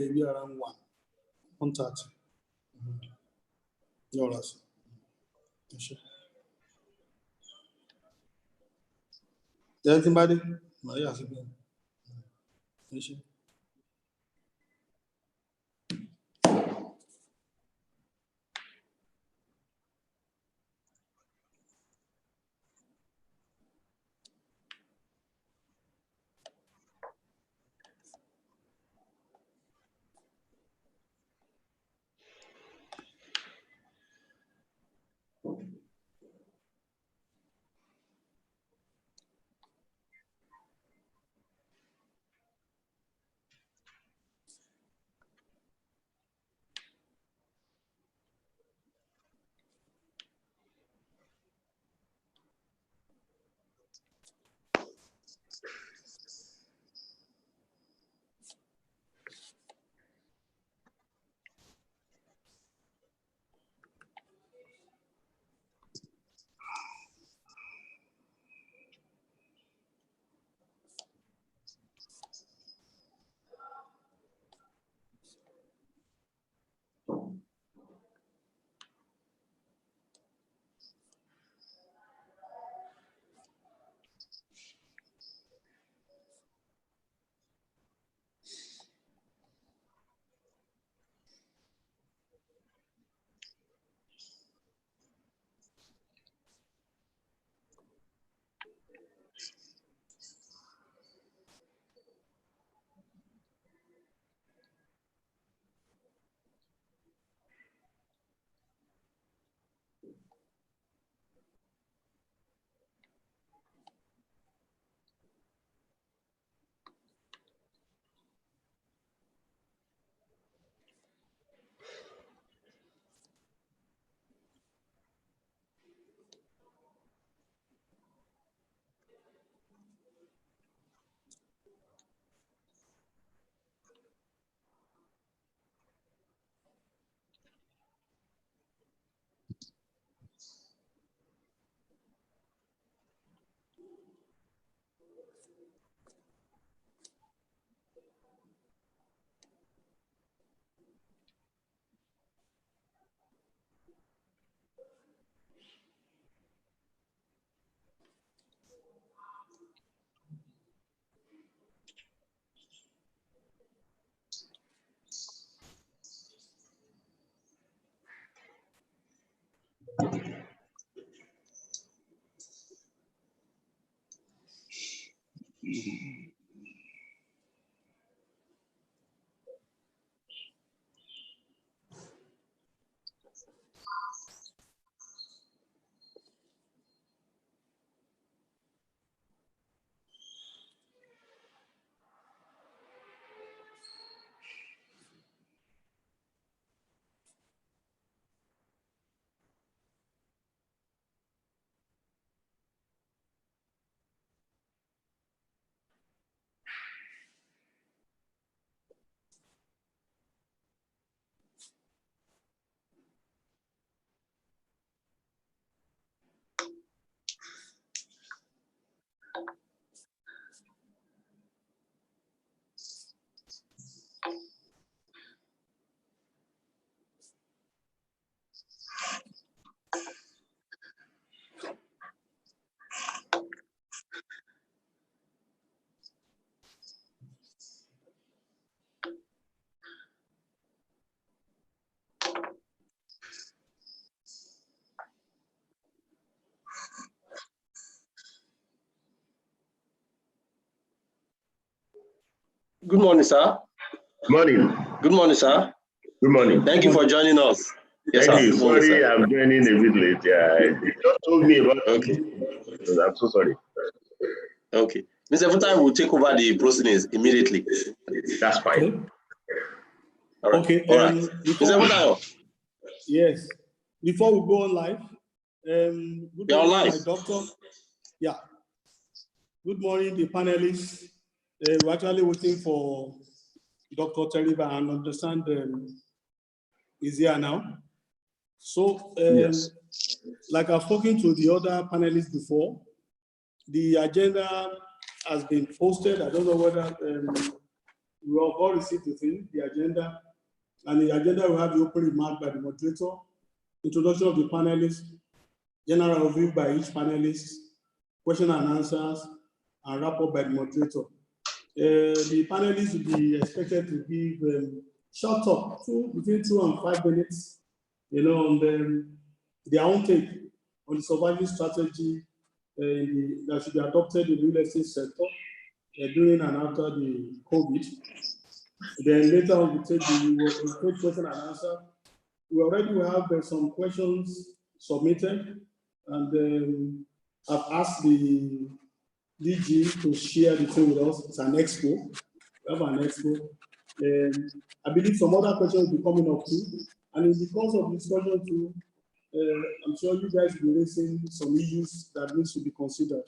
maybe around 1:30. $. Anybody? Good morning, sir. Morning. Good morning, sir. Good morning. Thank you for joining us. Yes, thank you. Sorry, sir. I'm joining a bit late. Yeah, you just told me about it. I'm so sorry. Okay. Mr. Futai will take over the proceedings immediately. That's fine. Okay. All right. Okay. All right. Mr. Futai. Yes. Before we go on live, good morning, my doctor. Yeah. Good morning, the panelists. We're actually waiting for Dr. Teriba and understand is here now. So, yes. Like I've spoken to the other panelists before, the agenda has been posted. I don't know whether We have all received the agenda, and the agenda will have the open remark by the moderator, introduction of the panelists, general review by each panelist, question and answers, and wrap up by the moderator. The panelists will be expected to give short talk, between 2 and 5 minutes, on their own take on the survival strategy that should be adopted in the real estate sector during and after the COVID. Then later on, we'll take question and answer. We already have some questions submitted, and I've asked the DG to share the thing with us. It's an expo. We have an expo. I believe some other questions will be coming up too. And in the course of discussion too, I'm sure you guys will be raising some issues that needs to be considered.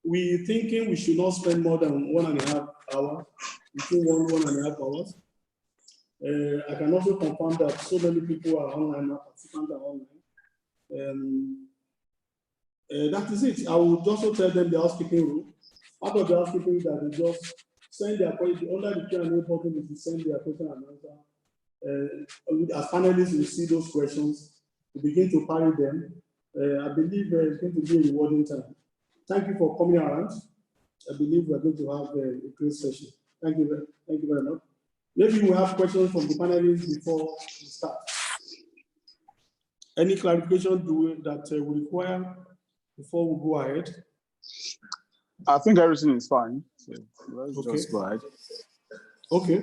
We're thinking we should not spend more than 1.5 hours, between 1.5 hours. I can also confirm that so many people are online, participants are online. That is it. I would also tell them the housekeeping rule. Part of the housekeeping is that they just send their question under the Q&A button, to send their question and answer. As panelists, we see those questions, we begin to parry them. I believe it's going to be a rewarding time. Thank you for coming around. I believe we're going to have a great session. Thank you very much. Maybe we have questions from the panelists before we start. Any clarification that we require before we go ahead? I think everything is fine. So let's just go ahead. Okay.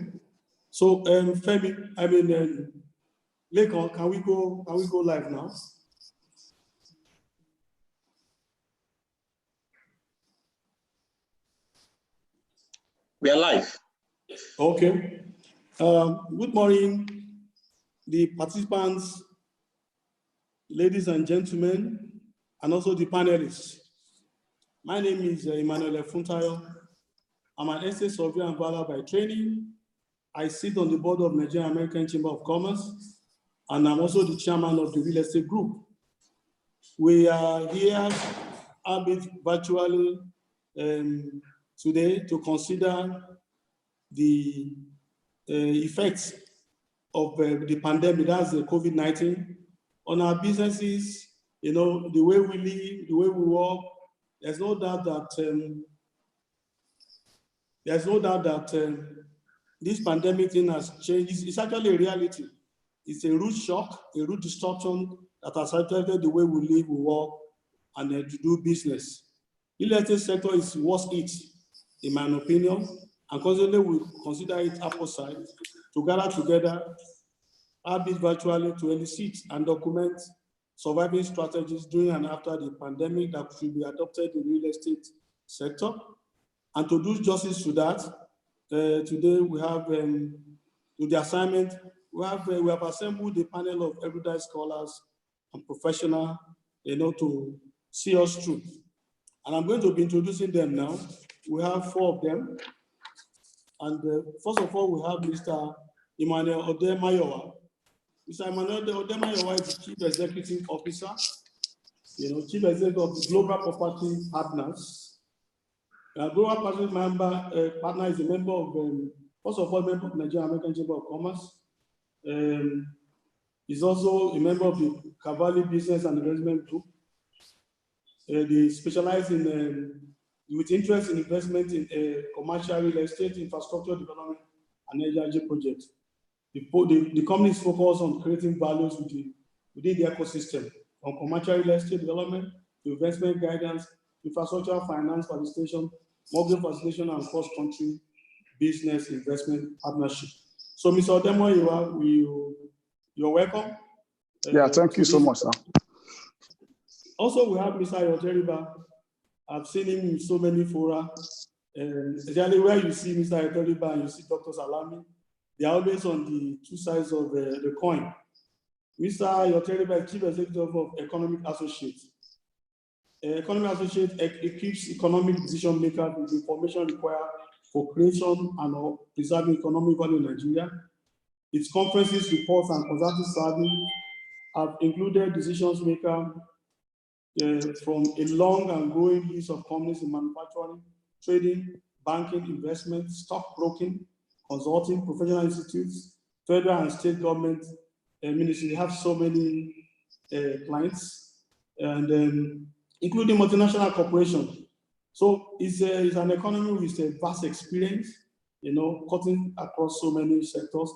So Femi, Lekon, can we go live now? We are live. Okay. Good morning, the participants, ladies and gentlemen, and also the panelists. My name is Emmanuel Funtayo. I'm an estate surveyor and valuer by training. I sit on the board of Nigerian-American Chamber of Commerce, and I'm also the chairman of the real estate group. We are here, albeit virtually, today to consider the effects of the pandemic, that's the COVID-19, on our businesses, the way we live, the way we work. There's no doubt that this pandemic thing has changed. It's actually a reality. It's a root shock, a root disruption that has affected the way we live, we work, and to do business. The real estate sector is worst hit, in my opinion, and consequently we consider it apposite to gather together, albeit virtually, to elicit and document surviving strategies during and after the pandemic that should be adopted in the real estate sector. And to do justice to that, today we have to the assignment, we have assembled a panel of erudite scholars and professionals, to see us through. And I'm going to be introducing them now. We have 4 of them. And first of all, we have Mr. Emmanuel Odemayowa. Mr. Emmanuel Odemayowa is the Chief Executive Officer, Chief Executive of Global Property Partners. Global Property Partner is a member of, first of all, member of Nigerian-American Chamber of Commerce. He's also a member of the Cavalli Business and Investment Group. They specialize in, with interest in investment in commercial real estate, infrastructure development, and energy projects. The company is focused on creating values within the ecosystem, from commercial real estate development to investment guidance, infrastructure finance facilitation, mortgage facilitation, and cross-country business investment partnership. So, Mr. Odemayowa, you're welcome. Yeah, thank you so much, sir. Also, we have Mr. Yoteriba. I've seen him in so many fora. Especially where you see Mr. Yoteriba and you see Dr. Salami, they are always on the 2 sides of the coin. Mr. Yoteriba is Chief Executive of Economic Associates. Economic Associates equips economic decision makers with information required for creation and preserving economic value in Nigeria. Its conferences, reports, and consulting service have included decision makers from a long and growing list of companies in manufacturing, trading, banking, investment, stockbroking, consulting, professional institutes, federal and state government ministry. They have so many clients, and including multinational corporations. So it's an economy with a vast experience, cutting across so many sectors.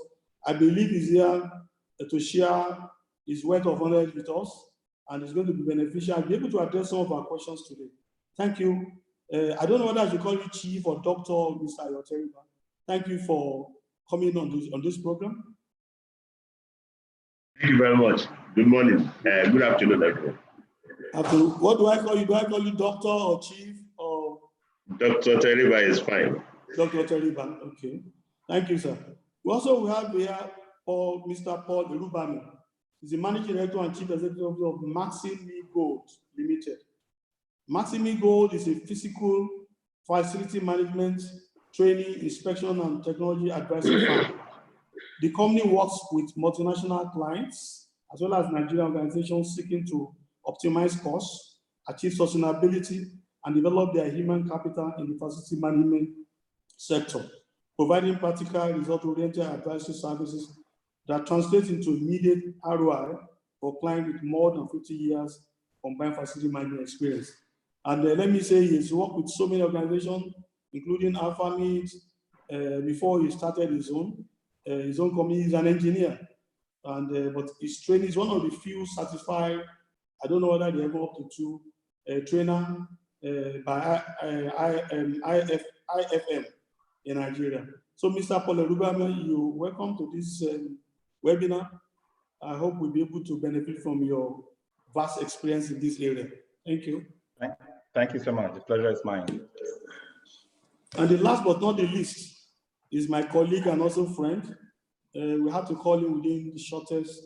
I believe he's here to share his wealth of knowledge with us, and it's going to be beneficial. I'll be able to address some of our questions today. Thank you. I don't know whether I should call you Chief or Doctor, Mr. Ayoteriba. Thank you for coming on this program. Thank you very much. Good morning. Good afternoon, everyone. What do I call you? Do I call you Doctor or Chief or? Dr. Teriba is fine. Dr. Teriba, okay. Thank you, sir. We also have here Mr. Paul Erubami. He's the Managing Director and Chief Executive of Maximi Gold Limited. Maximi Gold is a physical facility management, training, inspection, and technology advisory firm. The company works with multinational clients as well as Nigerian organizations seeking to optimize costs, achieve sustainability, and develop their human capital in the facility management sector, providing practical, result-oriented advisory services that translate into immediate ROI for clients with more than 50 years combined facility management experience. And let me say, he's worked with so many organizations, including AlphaMeet, before he started his own company. He's an engineer, and but his training is one of the few certified, I don't know whether they ever up to two, trainer by IFM in Nigeria. So Mr. Paul Erubami, you're welcome to this webinar. I hope we'll be able to benefit from your vast experience in this area. Thank you. Thank you so much. The pleasure is mine. And the last but not the least is my colleague and also friend. We have to call him within the shortest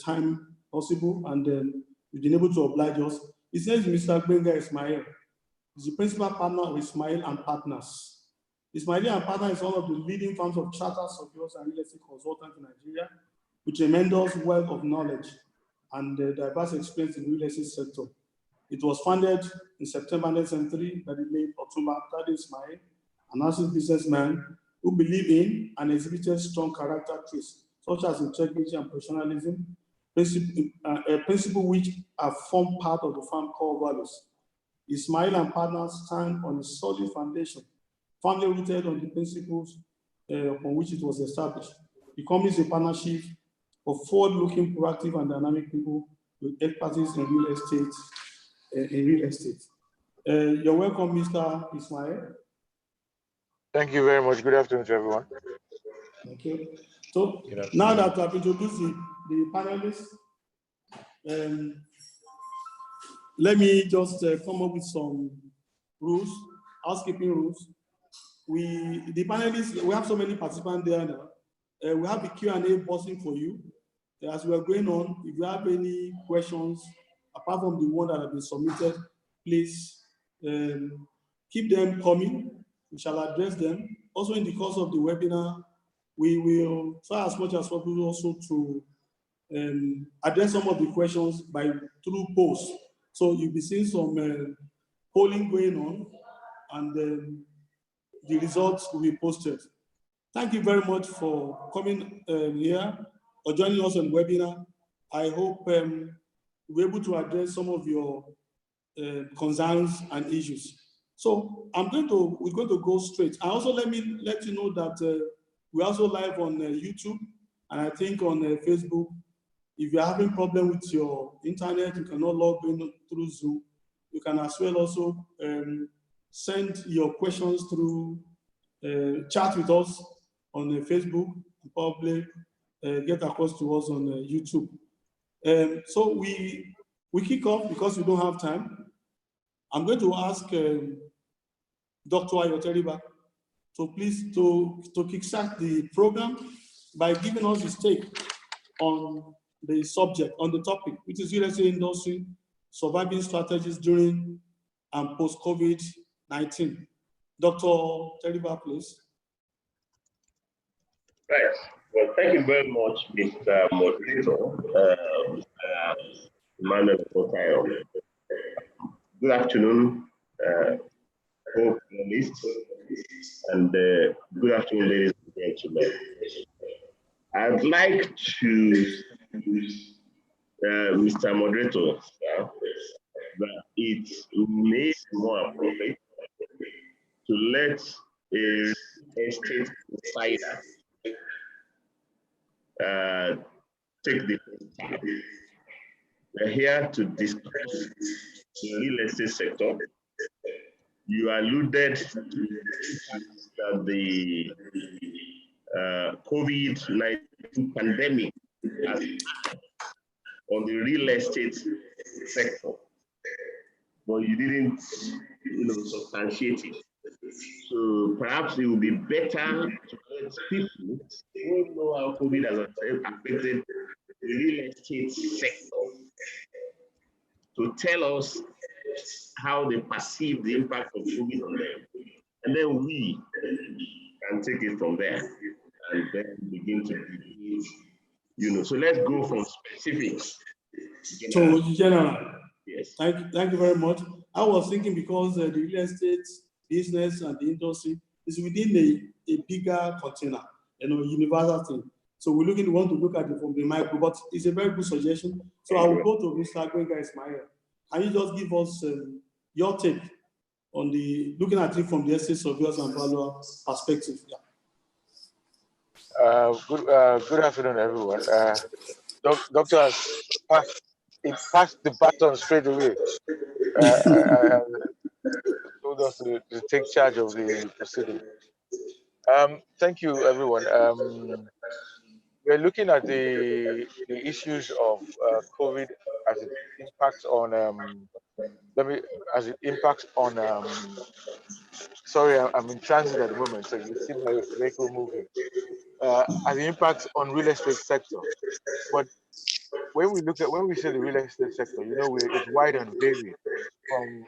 time possible, and we've been able to oblige us. His name is Mr. Benga Ismail. He's the principal partner of Ismail and Partners. Ismail and Partners is one of the leading firms of chartered surveyors and real estate consultants in Nigeria, with tremendous wealth of knowledge and diverse experience in the real estate sector. It was founded in September 1973 by the late Otumba Tade Ismail, an active businessman who believed in and exhibited strong character traits such as integrity and professionalism, a principle which have formed part of the firm's core values. Ismail and Partners stand on a solid foundation, firmly rooted on the principles upon which it was established. The company is a partnership of forward-looking, proactive, and dynamic people with expertise in real estate. You're welcome, Mr. Ismail. Thank you very much. Good afternoon to everyone. Thank you. So now that I've introduced the panelists, let me just come up with some rules, housekeeping rules. The panelists, we have so many participants there now. We have the Q&A button for you. As we are going on, if you have any questions, apart from the one that have been submitted, please keep them coming. We shall address them. Also, in the course of the webinar, we will try as much as possible also to address some of the questions through polls. So you'll be seeing some polling going on, and the results will be posted. Thank you very much for coming here or joining us on the webinar. I hope we're able to address some of your concerns and issues. So we're going to go straight. And also let me let you know that we're also live on YouTube, and I think on Facebook. If you're having problem with your internet, you cannot log in through Zoom, you can as well also send your questions through chat with us on Facebook, and probably get across to us on YouTube. So we kick off because we don't have time. I'm going to ask Dr. Ayoteriba to please to kickstart the program by giving us his take on the subject, on the topic, which is real estate industry, surviving strategies during and post-COVID-19. Dr. Teriba, please. Right. Well, thank you very much, Mr. Moderator, Emmanuel Fotayo. Good afternoon, panelists. And good afternoon, ladies and gentlemen. I'd like to, Mr. Moderator, that it may be more appropriate to let a estate insider take the first time. We're here to discuss the real estate sector. You alluded to that the COVID-19 pandemic has on the real estate sector, but you didn't, substantiate it. So perhaps it would be better to let people who know how COVID has affected the real estate sector to tell us how they perceive the impact of COVID on them. And then we can take it from there and then begin to debate, So let's go from specifics. So, General, yes. Thank you very much. I was thinking because the real estate business and the industry is within a bigger container, universal thing. So we want to look at it from the micro, but it's a very good suggestion. So I will go to Mr. Gwenga Ismail. Can you just give us your take on looking at it from the estate surveyors and valuer perspective? Yeah. Good afternoon, everyone. Doctor has passed the baton straight away. Told us to take charge of the proceeding. Thank you, everyone. We're looking at the issues of COVID as it impacts on sorry, I'm in transit at the moment, so you see my vehicle moving. As it impacts on real estate sector. But when we say the real estate sector, it's wide and varied from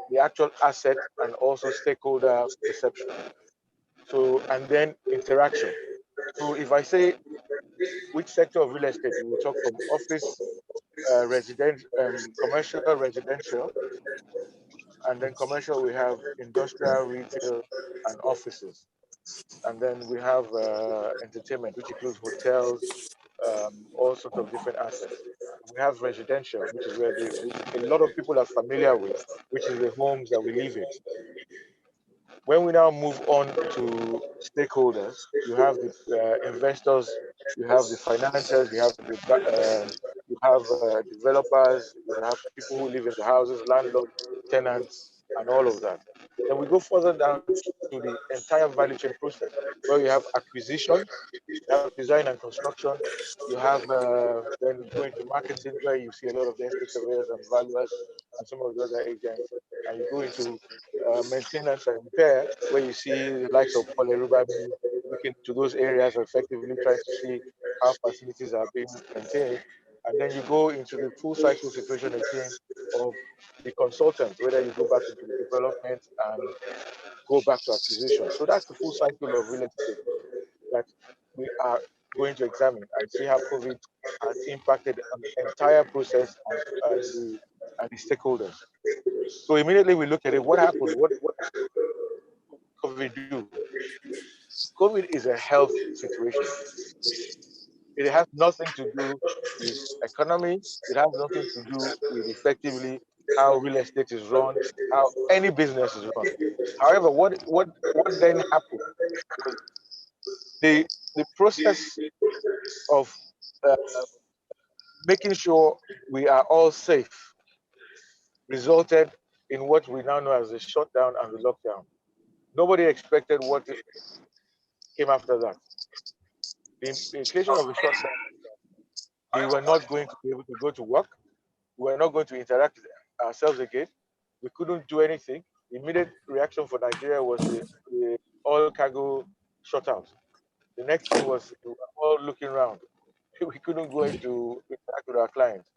the actual asset and also stakeholder perception. So, and then interaction. So if I say which sector of real estate, we will talk from office, commercial, residential, and then commercial, we have industrial, retail, and offices. And then we have entertainment, which includes hotels, all sorts of different assets. We have residential, which is where a lot of people are familiar with, which is the homes that we live in. When we now move on to stakeholders, you have the investors, you have the financiers, you have developers, you have people who live in the houses, landlords, tenants, and all of that. Then we go further down to the entire value chain process, where you have acquisition, you have design and construction, you have then going to marketing, where you see a lot of the estate surveyors and valuers and some of the other agents, and you go into maintenance and repair, where you see the likes of Polyruba looking to those areas, effectively trying to see how facilities are being maintained. And then you go into the full cycle situation again of the consultant, whether you go back into the development and go back to acquisition. So that's the full cycle of real estate that we are going to examine and see how COVID has impacted on the entire process and the stakeholders. So immediately we look at it, what happened? What COVID do? COVID is a health situation. It has nothing to do with economy. It has nothing to do with effectively how real estate is run, how any business is run. However, what then happened was the process of making sure we are all safe resulted in what we now know as the shutdown and the lockdown. Nobody expected what came after that. The implication of the shutdown, we were not going to be able to go to work. We were not going to interact with ourselves again. We couldn't do anything. The immediate reaction for Nigeria was the oil cargo shut out. The next thing was we were all looking around. We couldn't go into interact with our clients.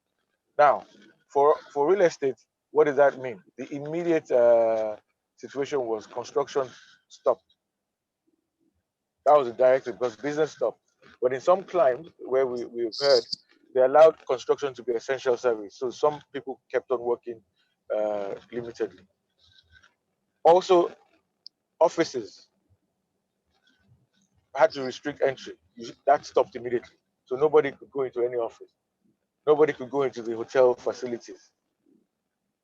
Now, for real estate, what does that mean? The immediate situation was construction stopped. That was the directive because business stopped. But in some climes where we've heard, they allowed construction to be essential service. So some people kept on working limitedly. Also, offices had to restrict entry. That stopped immediately. So nobody could go into any office. Nobody could go into the hotel facilities.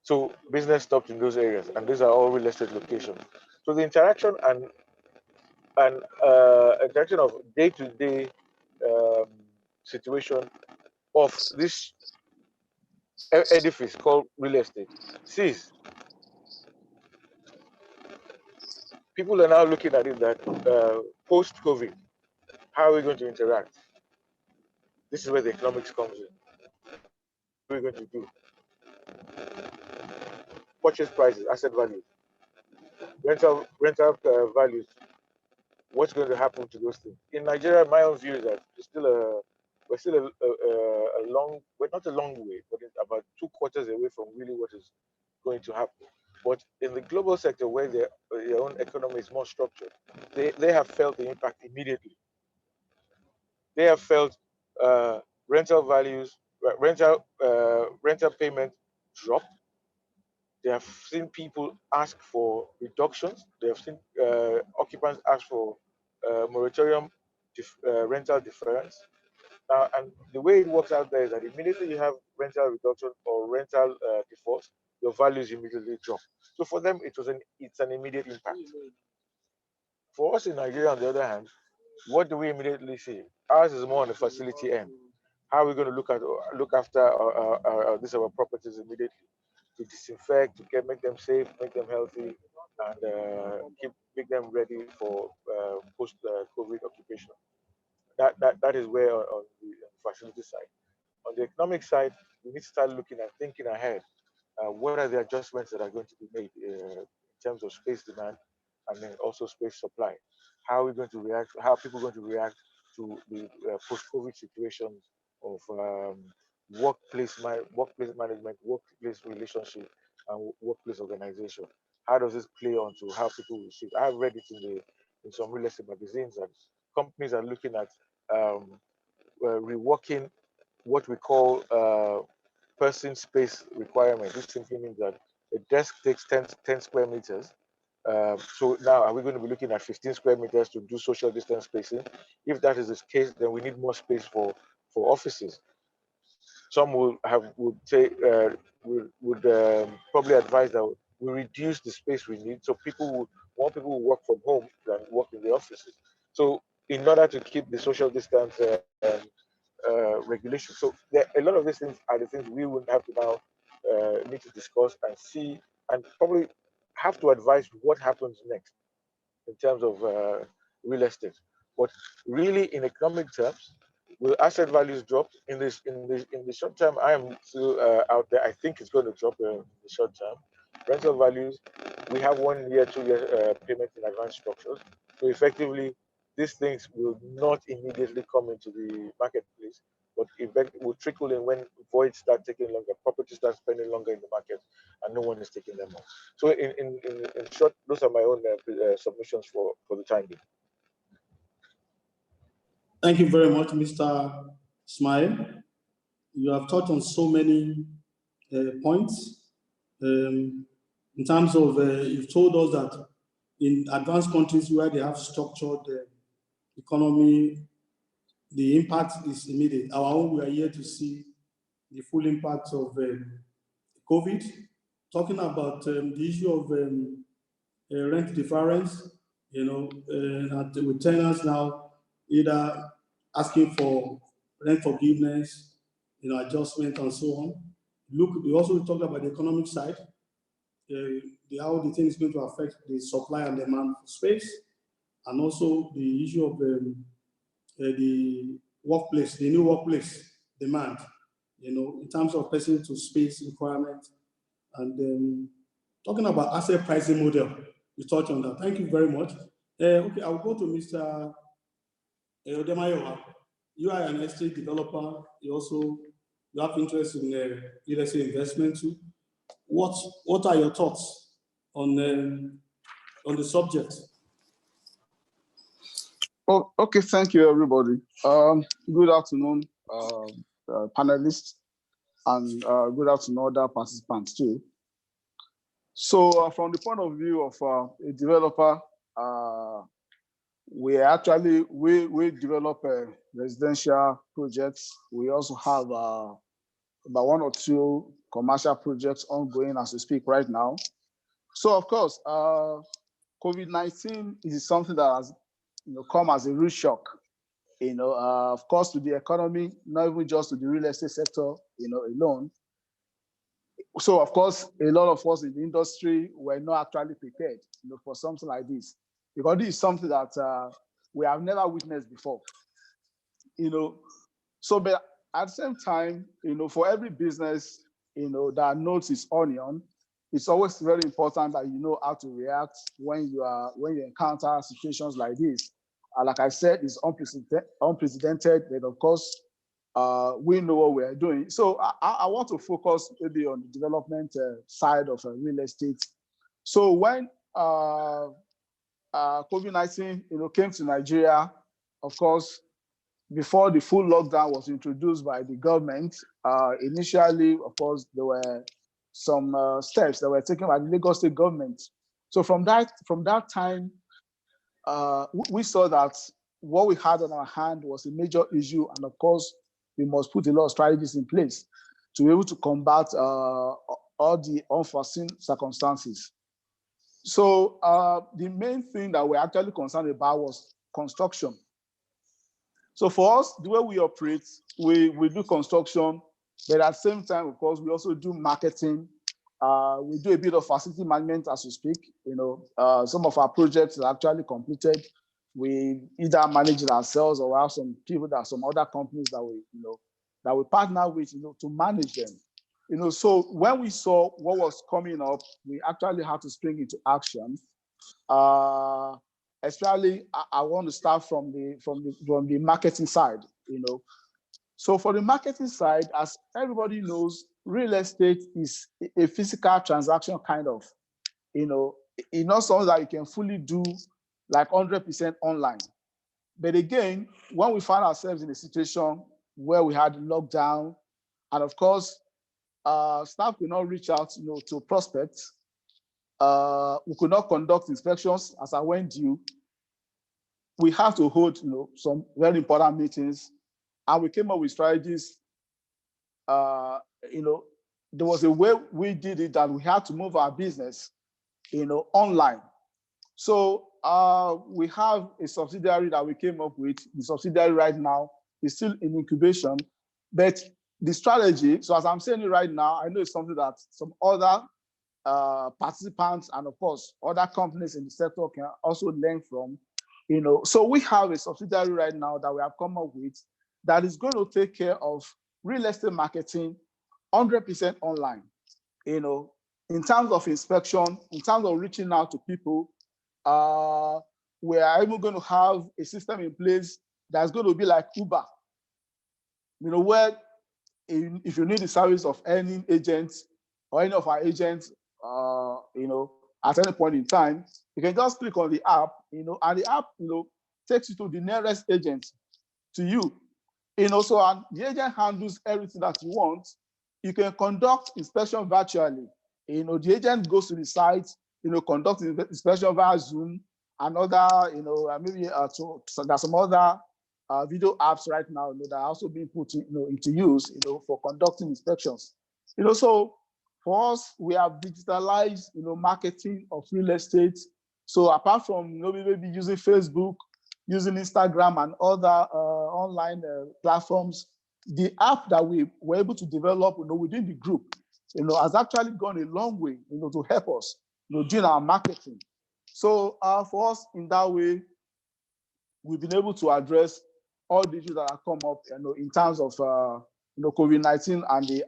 So business stopped in those areas, and these are all real estate locations. So the interaction and interaction of day-to-day situation of this edifice called real estate ceased. People are now looking at it that post-COVID, how are we going to interact? This is where the economics comes in. What are we going to do? Purchase prices, asset values, rental values. What's going to happen to those things? In Nigeria, my own view is that we're still a long, well, not a long way, but it's about 2 quarters away from really what is going to happen. But in the global sector, where their own economy is more structured, they have felt the impact immediately. They have felt rental values, rental payment drop. They have seen people ask for reductions. They have seen occupants ask for moratorium rental deference. And the way it works out there is that immediately you have rental reduction or rental defaults, your values immediately drop. So for them, it's an immediate impact. For us in Nigeria, on the other hand, what do we immediately see? Ours is more on the facility end. How are we going to look after our properties immediately? To disinfect, to make them safe, make them healthy, and make them ready for post-COVID occupation. That is where on the facility side. On the economic side, we need to start looking and thinking ahead. What are the adjustments that are going to be made in terms of space demand and then also space supply? How are we going to react? How are people going to react to the post-COVID situations of workplace management, workplace relationship, and workplace organization? How does this play on to how people will shift? I've read it in some real estate magazines that companies are looking at reworking what we call person space requirement. This simply means that a desk takes 10 square meters. So now are we going to be looking at 15 square meters to do social distance spacing? If that is the case, then we need more space for offices. Some would probably advise that we reduce the space we need, so more people will work from home than work in the offices. So in order to keep the social distance regulation, so a lot of these things are the things we would have to now need to discuss and see, and probably have to advise what happens next in terms of real estate. But really, in economic terms, will asset values drop in the short term? I am still out there. I think it's going to drop in the short term. Rental values, we have 1 year, 2 year payment in advance structures. So effectively, these things will not immediately come into the marketplace, but will trickle in when voids start taking longer, property starts spending longer in the market, and no one is taking them on. So in short, those are my own submissions for the time being. Thank you very much, Mr. Ismail. You have touched on so many points. In terms of, you've told us that in advanced countries where they have structured economy, the impact is immediate. Our own, we are here to see the full impact of COVID. Talking about the issue of rent deference, with tenants now either asking for rent forgiveness, adjustment and so on. Look, we also talked about the economic side, how the thing is going to affect the supply and demand for space, and also the issue of the workplace, the new workplace demand, in terms of person to space requirement, and talking about asset pricing model, we touched on that. Thank you very much. Okay, I'll go to Mr. Odemayowa. You are an estate developer. You have interest in real estate investment too. What are your thoughts on the subject? Oh, okay, thank you, everybody. Good afternoon, panelists, and good afternoon, other participants too. So from the point of view of a developer we develop residential projects. We also have about 1 or 2 commercial projects ongoing as we speak right now. So of course, COVID-19 is something that has come as a real shock, of course, to the economy, not even just to the real estate sector, alone. So of course, a lot of us in the industry were not actually prepared, for something like this, because this is something that we have never witnessed before, So, but at the same time, for every business, that knows its onion, it's always very important that you know how to react when you encounter situations like this. Like I said, it's unprecedented, but of course, we know what we're doing. So I want to focus maybe on the development side of real estate. So when COVID-19, came to Nigeria, of course, before the full lockdown was introduced by the government, initially, of course, there were some steps that were taken by the Lagos State government. So from that time, we saw that what we had on our hand was a major issue, and of course, we must put a lot of strategies in place to be able to combat all the unforeseen circumstances. So the main thing that we're actually concerned about was construction. So for us, the way we operate, we do construction, but at the same time, of course, we also do marketing. We do a bit of facility management as we speak. Some of our projects are actually completed. We either manage it ourselves or have some people some other companies that we partner with, to manage them. So when we saw what was coming up, we actually had to spring into action. Especially, I want to start from the marketing side. So for the marketing side, as everybody knows, real estate is a physical transaction kind of. It's not something that you can fully do like 100% online. But again, when we find ourselves in a situation where we had lockdown, and of course, staff could not reach out, to prospects. We could not conduct inspections as I went due. We have to hold, some very important meetings, and we came up with strategies. There was a way we did it that we had to move our business, online. So we have a subsidiary that we came up with. The subsidiary right now is still in incubation, but the strategy. So as I'm saying it right now, I know it's something that some other participants and of course other companies in the sector can also learn from. So we have a subsidiary right now that we have come up with that is going to take care of real estate marketing 100% online. In terms of inspection, in terms of reaching out to people, we are even going to have a system in place that's going to be like Uber. Where if you need the service of any agent or any of our agents, at any point in time, you can just click on the app, and the app, takes you to the nearest agent to you. So and the agent handles everything that you want. You can conduct inspection virtually. The agent goes to the site, conduct inspection via Zoom and other, maybe so there's some other video apps right now that are also being put into use, for conducting inspections. So for us, we have digitalized, marketing of real estate. So apart from maybe using Facebook, using Instagram and other online platforms, the app that we were able to develop, within the group, has actually gone a long way, to help us, doing our marketing. So for us, in that way, we've been able to address all the issues that have come up, in terms of COVID-19 and the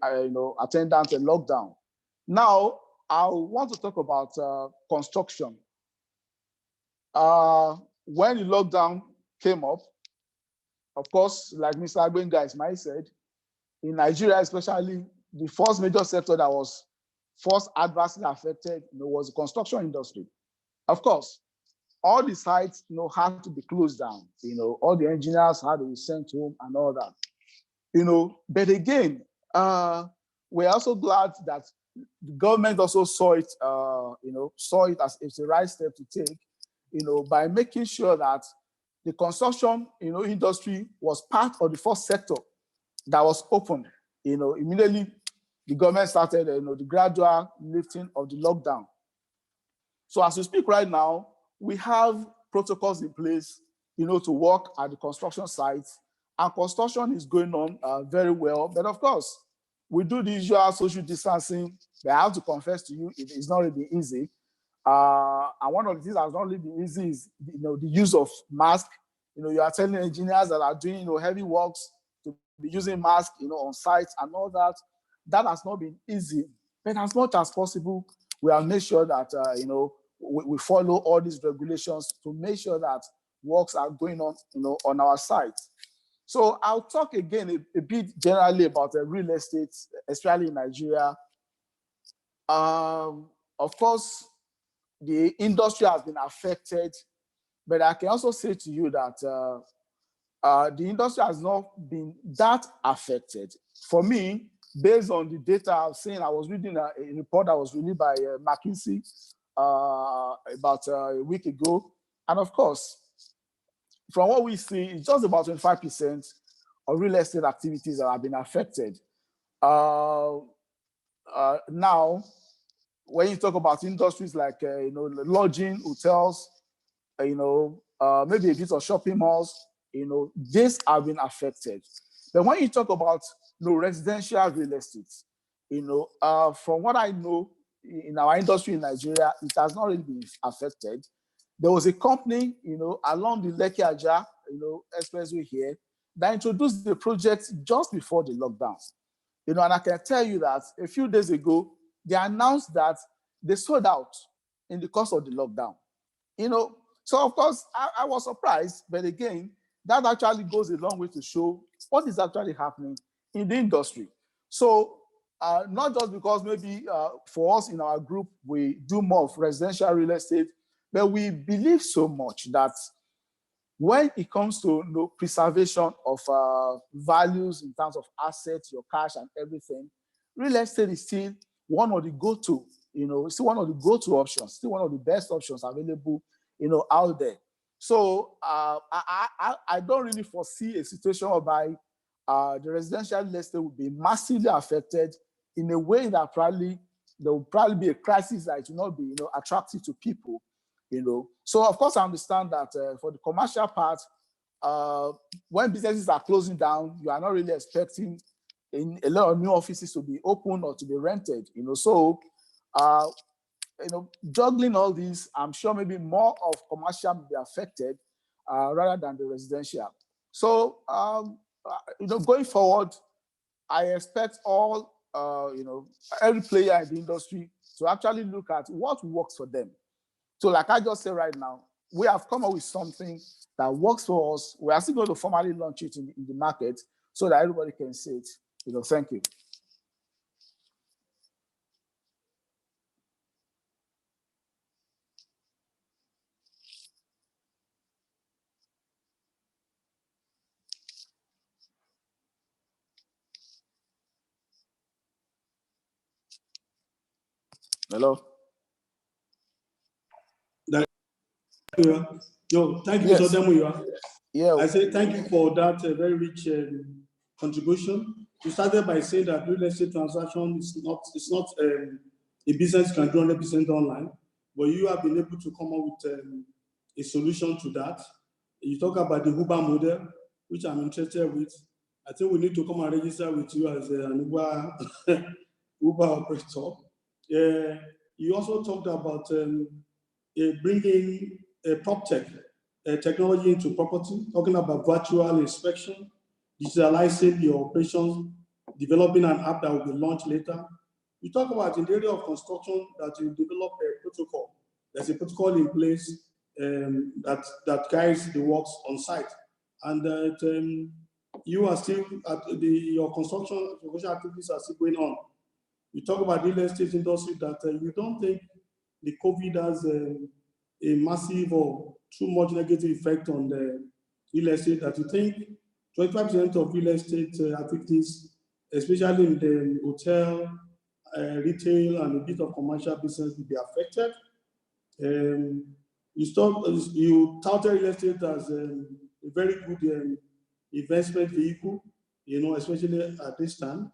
attendant and lockdown. Now, I want to talk about construction. When the lockdown came up, of course, like Mr. Agbenga Ismail said, in Nigeria, especially, the first major sector that was first adversely affected, was the construction industry. Of course, all the sites, had to be closed down. All the engineers had to be sent home and all that. But again, we're also glad that the government also saw it, as the right step to take, by making sure that the construction, industry was part of the first sector that was open. Immediately the government started, the gradual lifting of the lockdown. So as we speak right now, we have protocols in place, to work at the construction sites, and construction is going on very well. But of course, we do the usual social distancing. But I have to confess to you, it's not really easy. And one of the things that's not really been easy is, the use of mask. You are telling engineers that are doing, heavy works to be using masks, on sites and all that. That has not been easy. But as much as possible, we have made sure that, we follow all these regulations to make sure that works are going on, on our site. So I'll talk again a bit generally about real estate, especially in Nigeria. Of course, the industry has been affected, but I can also say to you that the industry has not been that affected. For me, based on the data I've seen, I was reading a report that was released by McKinsey about a week ago. And of course, from what we see, it's just about 25% of real estate activities that have been affected. Now, when you talk about industries like lodging, hotels, maybe a bit of shopping malls, these have been affected. But when you talk about residential real estate, from what I know in our industry in Nigeria, it has not really been affected. There was a company, along the Lekki-Ajah, expressway here, that introduced the project just before the lockdown. And I can tell you that a few days ago, they announced that they sold out in the course of the lockdown. So of course, I was surprised, but again, that actually goes a long way to show what is actually happening in the industry. So not just because maybe for us in our group, we do more of residential real estate, but we believe so much that when it comes to preservation of values in terms of assets, your cash and everything, real estate is still one of the go-to, still one of the go-to options, still one of the best options available, out there. So I don't really foresee a situation whereby the residential real estate will be massively affected in a way that there will probably be a crisis that it will not be, attractive to people. So of course I understand that for the commercial part, when businesses are closing down, you are not really expecting a lot of new offices to be open or to be rented. So juggling all these, I'm sure maybe more of commercial will be affected rather than the residential. So going forward, I expect all every player in the industry to actually look at what works for them. So like I just said right now, we have come up with something that works for us. We are still going to formally launch it in the market so that everybody can see it. Thank you. Hello. Thank you, Yes. Mr. Demuyiwa. Yeah. I say thank you for that very rich contribution. You started by saying that real estate transaction is not a business you can do 100% online, but you have been able to come up with a solution to that. You talk about the Uber model, which I'm interested with. I think we need to come and register with you as an Uber operator. You also talked about bringing a prop tech technology into property, talking about virtual inspection, digitalizing your operations, developing an app that will be launched later. You talk about in the area of construction that you develop a protocol. There's a protocol in place that guides the works on site, and that you are still at your construction activities are still going on. You talk about the real estate industry that you don't think the COVID has a massive or too much negative effect on the real estate, that you think 25% of real estate activities, especially in the hotel, retail, and a bit of commercial business will be affected. You touted real estate as a very good investment vehicle, especially at this time.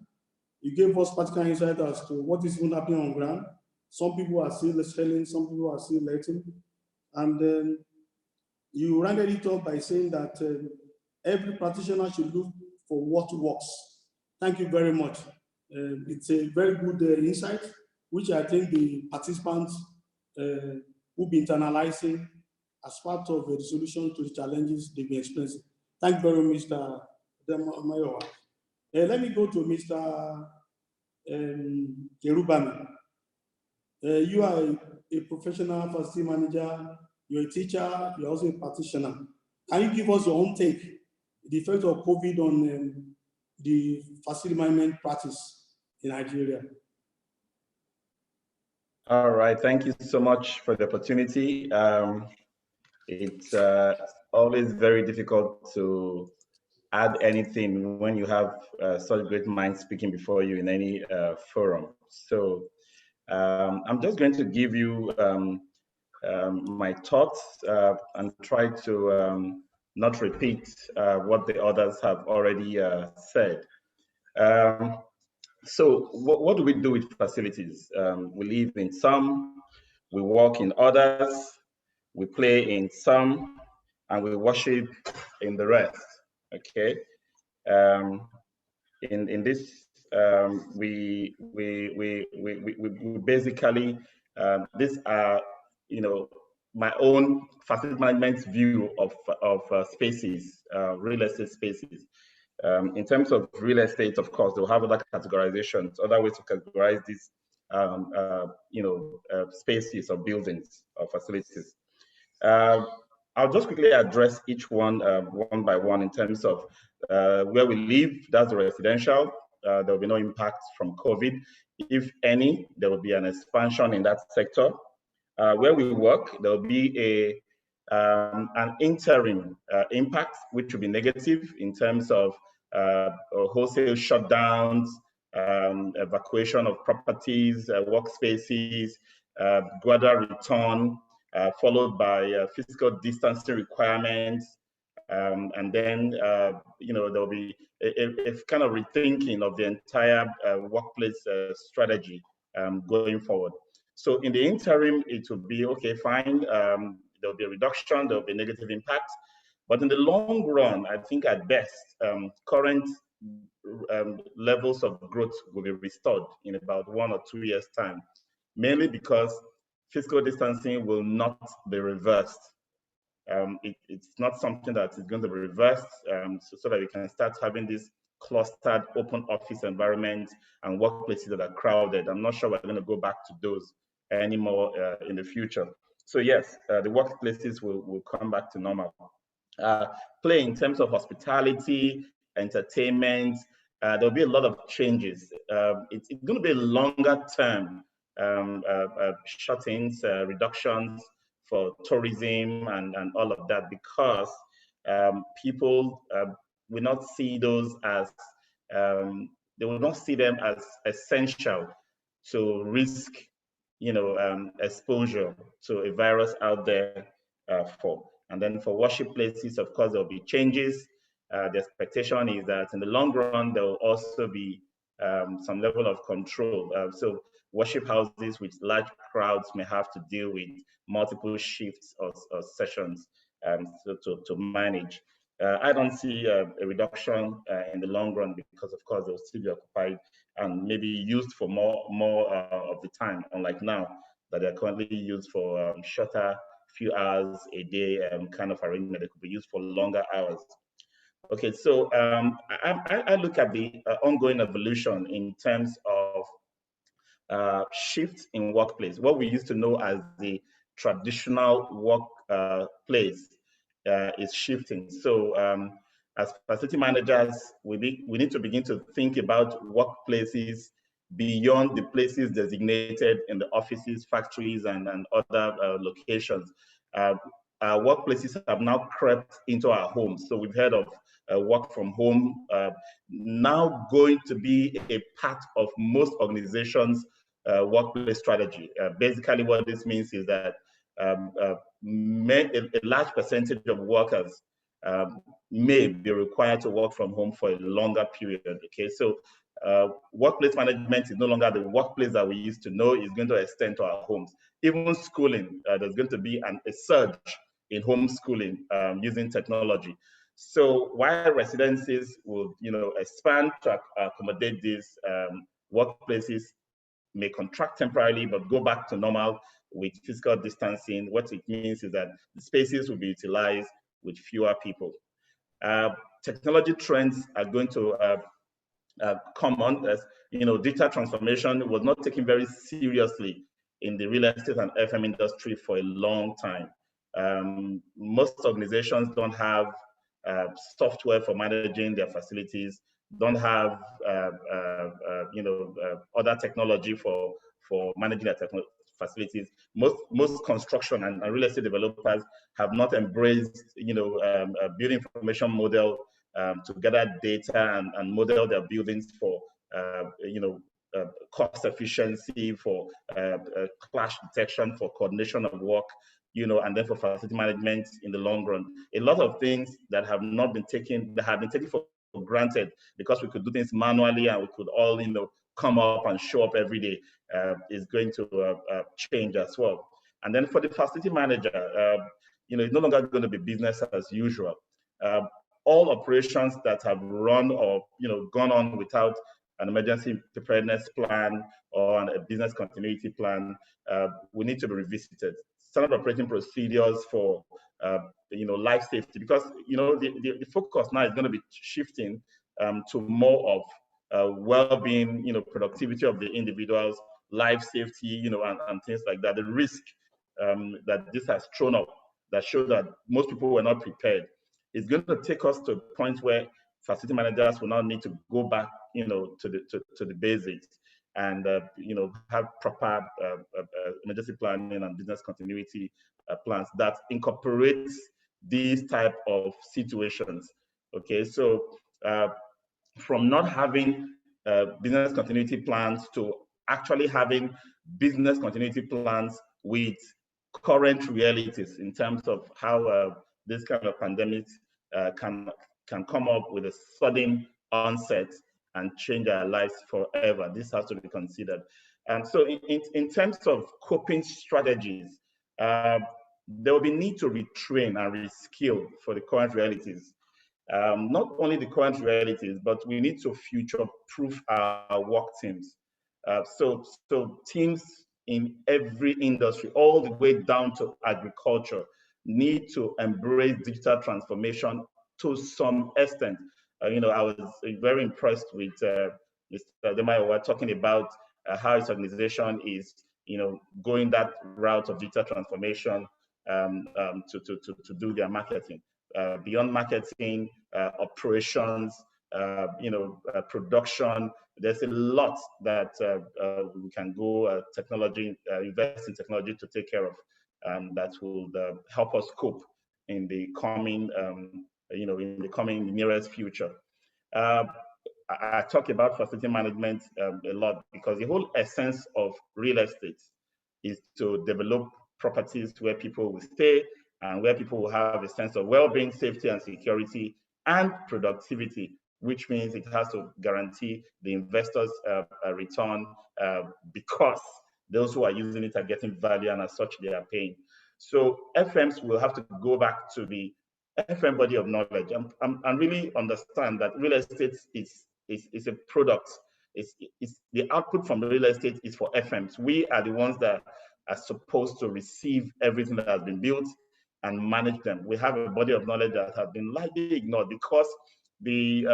You gave us practical insight as to what is even happening on ground. Some people are still selling, some people are still letting. And you rounded it up by saying that every practitioner should look for what works. Thank you very much. It's a very good insight, which I think the participants will be internalizing as part of the solution to the challenges they've been experiencing. Thank you very much, Mr. Mayowa. Let me go to Mr. Kerubami. You are a professional facility manager, you're a teacher, you're also a practitioner. Can you give us your own take, the effect of COVID on the facility management practice in Nigeria? All right, thank you so much for the opportunity. It's always very difficult to add anything when you have such great minds speaking before you in any forum. So I'm just going to give you my thoughts and try to not repeat what the others have already said. So what do we do with facilities? We live in some, we work in others, we play in some, and we worship in the rest. Okay. In this, we basically these are my own facility management view of spaces, real estate spaces. In terms of real estate, of course, they'll have other categorizations, other ways to categorize these, spaces or buildings or facilities. I'll just quickly address each one one by one in terms of where we live. That's the residential. There will be no impact from COVID. If any, there will be an expansion in that sector. Where we work, there will be an interim impact, which will be negative in terms of wholesale shutdowns, evacuation of properties, workspaces, gradual return, followed by physical distancing requirements, and then there will be a kind of rethinking of the entire workplace strategy going forward. So in the interim, it will be okay, fine. There will be a reduction, there will be negative impact. But in the long run, I think at best, current levels of growth will be restored in about 1 or 2 years' time, mainly because physical distancing will not be reversed. It's not something that is going to be reversed, so that we can start having this clustered open office environment and workplaces that are crowded. I'm not sure we're going to go back to those anymore in the future. So yes, the workplaces will come back to normal. Play in terms of hospitality, entertainment, there'll be a lot of changes. It's going to be longer term shut-ins, reductions for tourism and all of that, because people will not see those as, they will not see them as essential to risk, exposure to a virus out there for. And then for worship places, of course, there'll be changes. The expectation is that in the long run, there will also be some level of control. So worship houses with large crowds may have to deal with multiple shifts or sessions to manage. I don't see a reduction in the long run, because of course they'll still be occupied and maybe used for more of the time, unlike now that they're currently used for shorter few hours a day kind of arrangement. They could be used for longer hours. Okay, so I look at the ongoing evolution in terms of shifts in workplace. What we used to know as the traditional workplace is shifting. So as facility managers, we need to begin to think about workplaces beyond the places designated in the offices, factories, and other locations. Workplaces have now crept into our homes. So we've heard of work from home, now going to be a part of most organizations' workplace strategy. Basically, what this means is that a large percentage of workers may be required to work from home for a longer period. Okay, so workplace management is no longer the workplace that we used to know. Is going to extend to our homes. Even schooling, there's going to be a surge in homeschooling using technology. So while residencies will, expand to accommodate these, workplaces may contract temporarily, but go back to normal with physical distancing. What it means is that the spaces will be utilized with fewer people. Technology trends are going to come on. As digital transformation was not taken very seriously in the real estate and FM industry for a long time. Most organizations don't have software for managing their facilities, don't have other technology for managing their facilities. Most construction and real estate developers have not embraced a building information model to gather data and model their buildings for cost efficiency, for clash detection, for coordination of work, and then for facility management in the long run. A lot of things that have been taken for granted because we could do things manually and we could all come up and show up every day is going to change as well. And then for the facility manager, it's no longer going to be business as usual. All operations that have run or gone on without an emergency preparedness plan or a business continuity plan, we need to be revisited. Standard operating procedures for life safety, because the focus now is going to be shifting to more of well-being, productivity of the individuals, life safety, and things like that. The risk that this has thrown up that show that most people were not prepared is going to take us to a point where facility managers will now need to go back, to the basics and have proper emergency planning and business continuity plans that incorporates these type of situations. Okay, so from not having business continuity plans to actually having business continuity plans with current realities in terms of how this kind of pandemics can come up with a sudden onset and change our lives forever. This has to be considered. And so in terms of coping strategies, there will be need to retrain and reskill for the current realities. Not only the current realities, but we need to future-proof our work teams. So teams in every industry, all the way down to agriculture, need to embrace digital transformation to some extent. I was very impressed with Mr. Demayowa talking about how his organization is, going that route of digital transformation to do their marketing. Beyond marketing, operations, production. There's a lot that we can go invest in technology to take care of, that will help us cope in the coming, nearest future. I talk about facility management a lot because the whole essence of real estate is to develop properties where people will stay and where people will have a sense of well-being, safety, and security, and productivity, which means it has to guarantee the investors a return because those who are using it are getting value, and as such, they are paying. So FMs will have to go back to the FM body of knowledge and really understand that real estate is a product. It's the output from the real estate is for FMs. We are the ones that are supposed to receive everything that has been built and manage them. We have a body of knowledge that has been largely ignored because the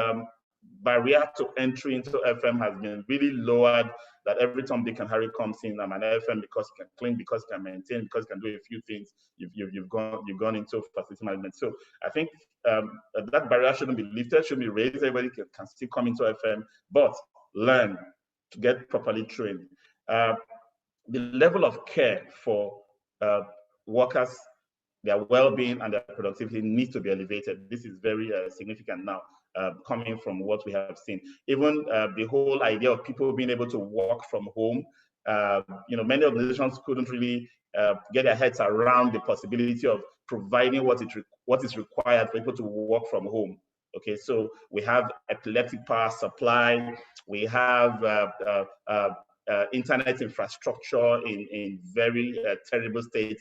barrier to entry into FM has been really lowered, that every time Dick and Harry comes in, I'm an FM because you can clean, because you can maintain, because you can do a few things, you've gone into facility management. So I think that barrier shouldn't be lifted, shouldn't be raised. Everybody can still come into FM, but learn to get properly trained. The level of care for workers, their well-being and their productivity needs to be elevated. This is very significant now, coming from what we have seen. Even the whole idea of people being able to work from home Many organizations couldn't really get their heads around the possibility of providing what is required for people to work from home. Okay, so we have epileptic power supply, we have internet infrastructure in very terrible state.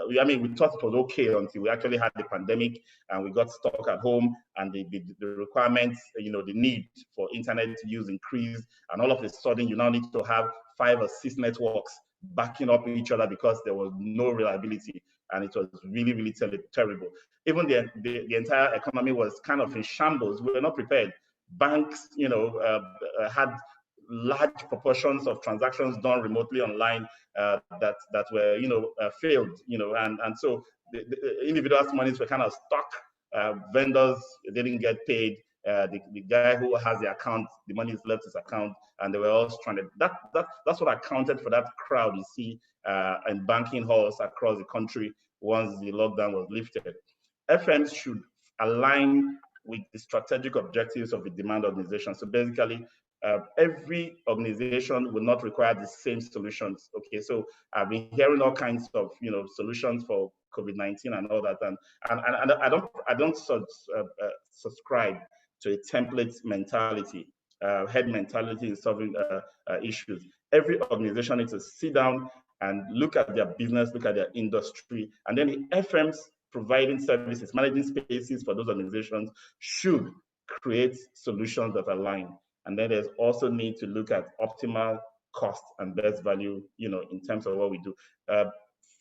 We thought it was okay until we actually had the pandemic and we got stuck at home, and the requirements, the need for internet use increased, and all of a sudden you now need to have 5 or 6 networks backing up each other because there was no reliability, and it was really, really terrible. Even the entire economy was kind of in shambles. We were not prepared. Banks, had large proportions of transactions done remotely online that were, failed, and so the individuals' monies were kind of stuck. Vendors didn't get paid. The guy who has the account, the money is left his account, and they were all stranded. That's what accounted for that crowd you see in banking halls across the country once the lockdown was lifted. FMs should align with the strategic objectives of the demand organization. So basically, every organization will not require the same solutions. Okay, so I've been hearing all kinds of solutions for COVID-19 and all that, and I don't subscribe to a template mentality, head mentality in solving issues. Every organization needs to sit down and look at their business, look at their industry, and then the FMs providing services, managing spaces for those organizations should create solutions that align. And then there's also need to look at optimal cost and best value, in terms of what we do.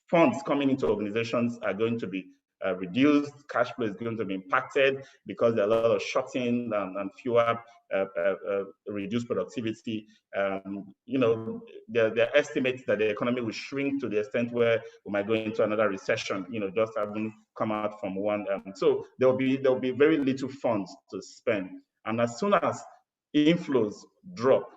Funds coming into organizations are going to be reduced. Cash flow is going to be impacted because there are a lot of shutting and fewer reduced productivity. There are estimates that the economy will shrink to the extent where we might go into another recession. Just having come out from one. So there'll be very little funds to spend. And as soon as inflows drop,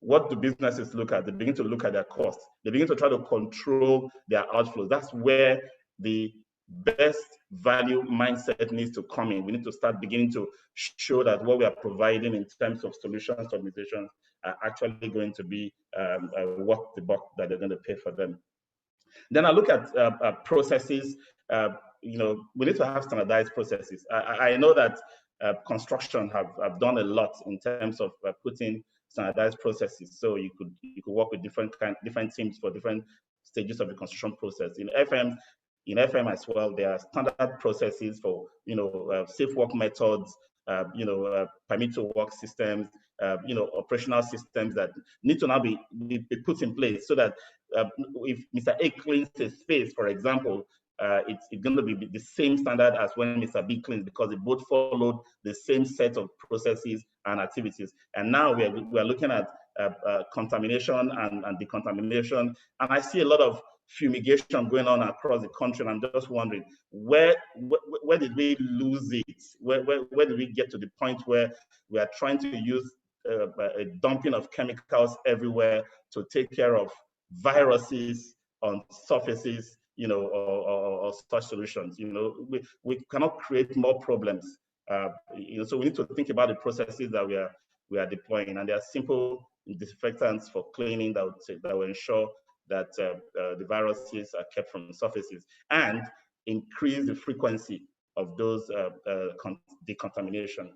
what do businesses look at? They begin to look at their costs. They begin to try to control their outflows. That's where the best value mindset needs to come in. We need to start beginning to show that what we are providing in terms of solutions to organizations are actually going to be worth the buck that they're going to pay for them. Then I look at processes. We need to have standardized processes. I know that construction have done a lot in terms of putting standardized processes. So you could work with different teams for different stages of the construction process. In FM as well, there are standard processes for safe work methods, permit to work systems, operational systems that need to now be put in place so that if Mr. A cleans a space, for example, it's going to be the same standard as when Mr. B cleans, because they both followed the same set of processes and activities. And now we are looking at contamination and decontamination, and I see a lot of fumigation going on across the country, and I'm just wondering where did we lose it? Where did we get to the point where we are trying to use a dumping of chemicals everywhere to take care of viruses on surfaces, or such solutions? We cannot create more problems. So we need to think about the processes that we are deploying, and there are simple disinfectants for cleaning that will ensure that the viruses are kept from surfaces and increase the frequency of those decontamination.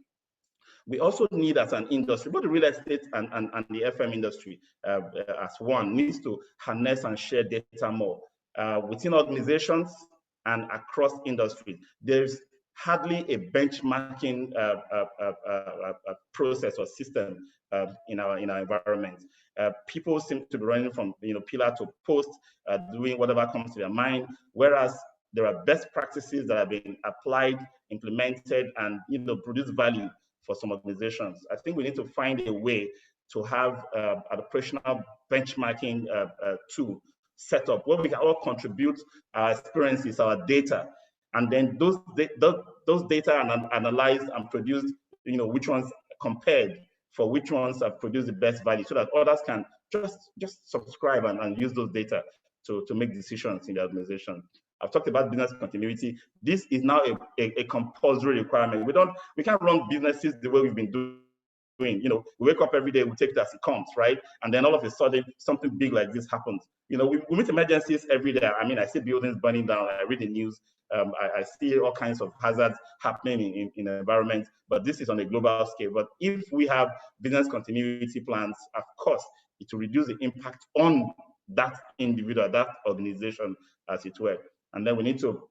We also need, as an industry, both the real estate and the FM industry as one, needs to harness and share data more within organizations and across industries. There's hardly a benchmarking process or system in our environment. People seem to be running from pillar to post, doing whatever comes to their mind, whereas there are best practices that have been applied, implemented, and produce value for some organizations. I think we need to find a way to have an operational benchmarking tool set up where we can all contribute our experiences, our data, and then those data are analyzed and produced, which ones compared for which ones have produced the best value, so that others can just subscribe and use those data to make decisions in the organization. I've talked about business continuity. This is now a compulsory requirement. We can't run businesses the way we've been doing doing. You know, we wake up every day, we take it as it comes, right? And then all of a sudden, something big like this happens. You know, we meet emergencies every day. I mean, I see buildings burning down. I read the news. I see all kinds of hazards happening in the environment, but this is on a global scale. But if we have business continuity plans, of course, it will reduce the impact on that individual, that organization, as it were. And then we need to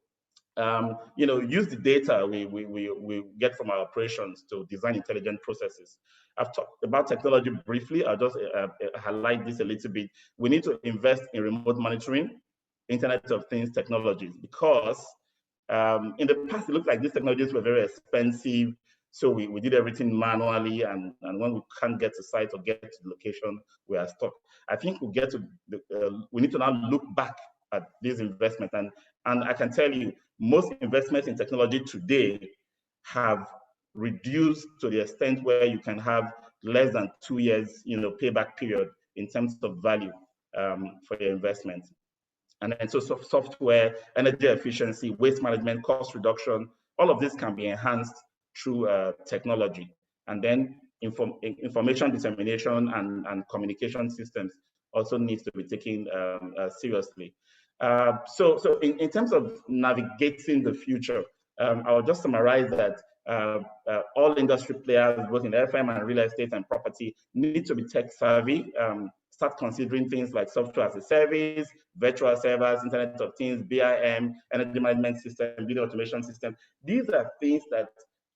you know, use the data we get from our operations to design intelligent processes. I've talked about technology briefly. I'll just highlight this a little bit. We need to invest in remote monitoring, Internet of Things technologies, because in the past, it looked like these technologies were very expensive. So we did everything manually, and when we can't get to site or get to the location, we are stuck. I think we get to we need to now look back at these investments, and I can tell you, most investments in technology today have reduced to the extent where you can have less than 2 years, you know, payback period in terms of value for your investment. And then so software, energy efficiency, waste management, cost reduction, all of this can be enhanced through technology. And then information dissemination and communication systems also needs to be taken seriously. So in terms of navigating the future, I'll just summarize that all industry players, both in FM and real estate and property, need to be tech savvy, start considering things like software as a service, virtual servers, Internet of Things, BIM, energy management system, video automation system. These are things that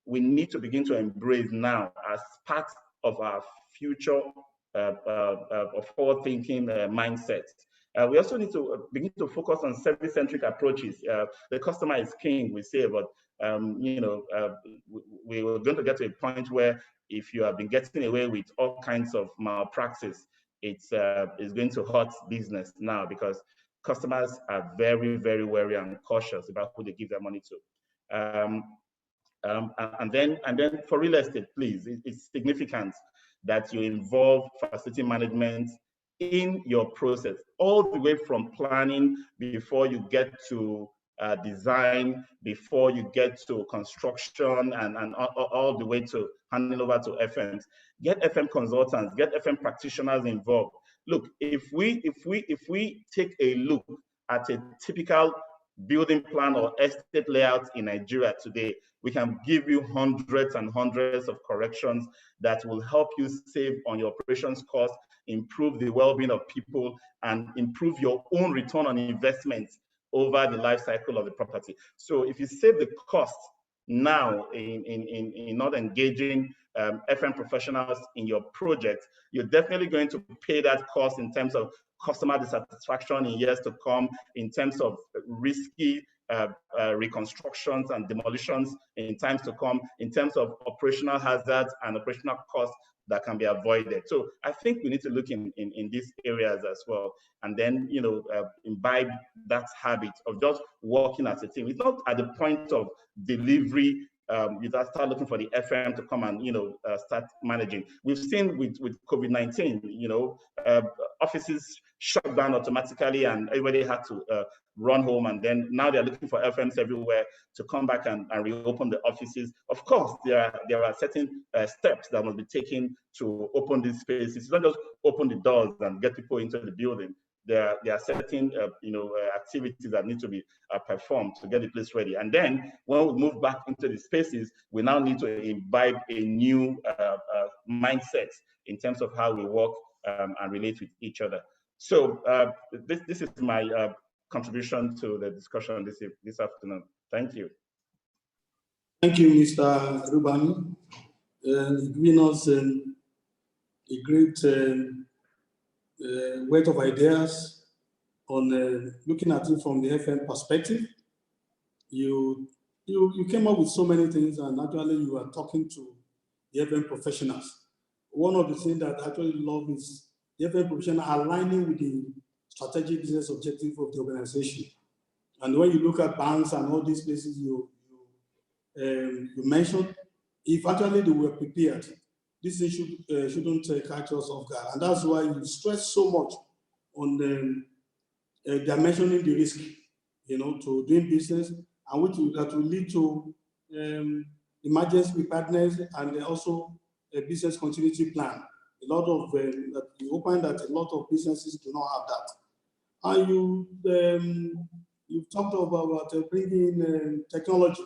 we need to begin to embrace now as part of our future forward-thinking mindset. We also need to begin to focus on service-centric approaches. The customer is king, we say, but you know, we're going to get to a point where if you have been getting away with all kinds of malpractice, it's going to hurt business now, because customers are very, very wary and cautious about who they give their money to. And then for real estate, please, it's significant that you involve facility management in your process, all the way from planning before you get to design, before you get to construction, and all the way to handing over to FMs. Get FM consultants, get FM practitioners involved. Look, if we take a look at a typical building plan or estate layout in Nigeria today, we can give you hundreds and hundreds of corrections that will help you save on your operations costs, improve the well-being of people, and improve your own return on investment over the life cycle of the property. So if you save the cost now in not engaging FM professionals in your project, you're definitely going to pay that cost in terms of customer dissatisfaction in years to come, in terms of risky reconstructions and demolitions in times to come, in terms of operational hazards and operational costs that can be avoided. So I think we need to look in these areas as well, and then, you know, imbibe that habit of just working as a team. It's not at the point of delivery you start looking for the FM to come and, you know, start managing. We've seen with COVID-19, you know, offices shut down automatically and everybody had to run home, and then now they're looking for FMs everywhere to come back and reopen the offices. Of course, there are certain steps that must be taken to open these spaces. It's not just open the doors and get people into the building. There are certain you know, activities that need to be performed to get the place ready. And then when we move back into the spaces, we now need to imbibe a new mindset in terms of how we work and relate with each other. So this is my contribution to the discussion this afternoon. Thank you. Thank you, Mr. Rubani, giving us a great weight of ideas on looking at it from the FM perspective. You came up with so many things, and actually you are talking to the FM professionals. One of the things that I actually love is the FM professional aligning with the strategic business objective of the organization. And when you look at banks and all these places you mentioned, if actually they were prepared, this issue shouldn't catch us off guard. And that's why you stress so much on dimensioning the risk, you know, to doing business, and that will lead to emergency preparedness and also a business continuity plan. A lot of, you open that a lot of businesses do not have that. And you've talked about bringing technology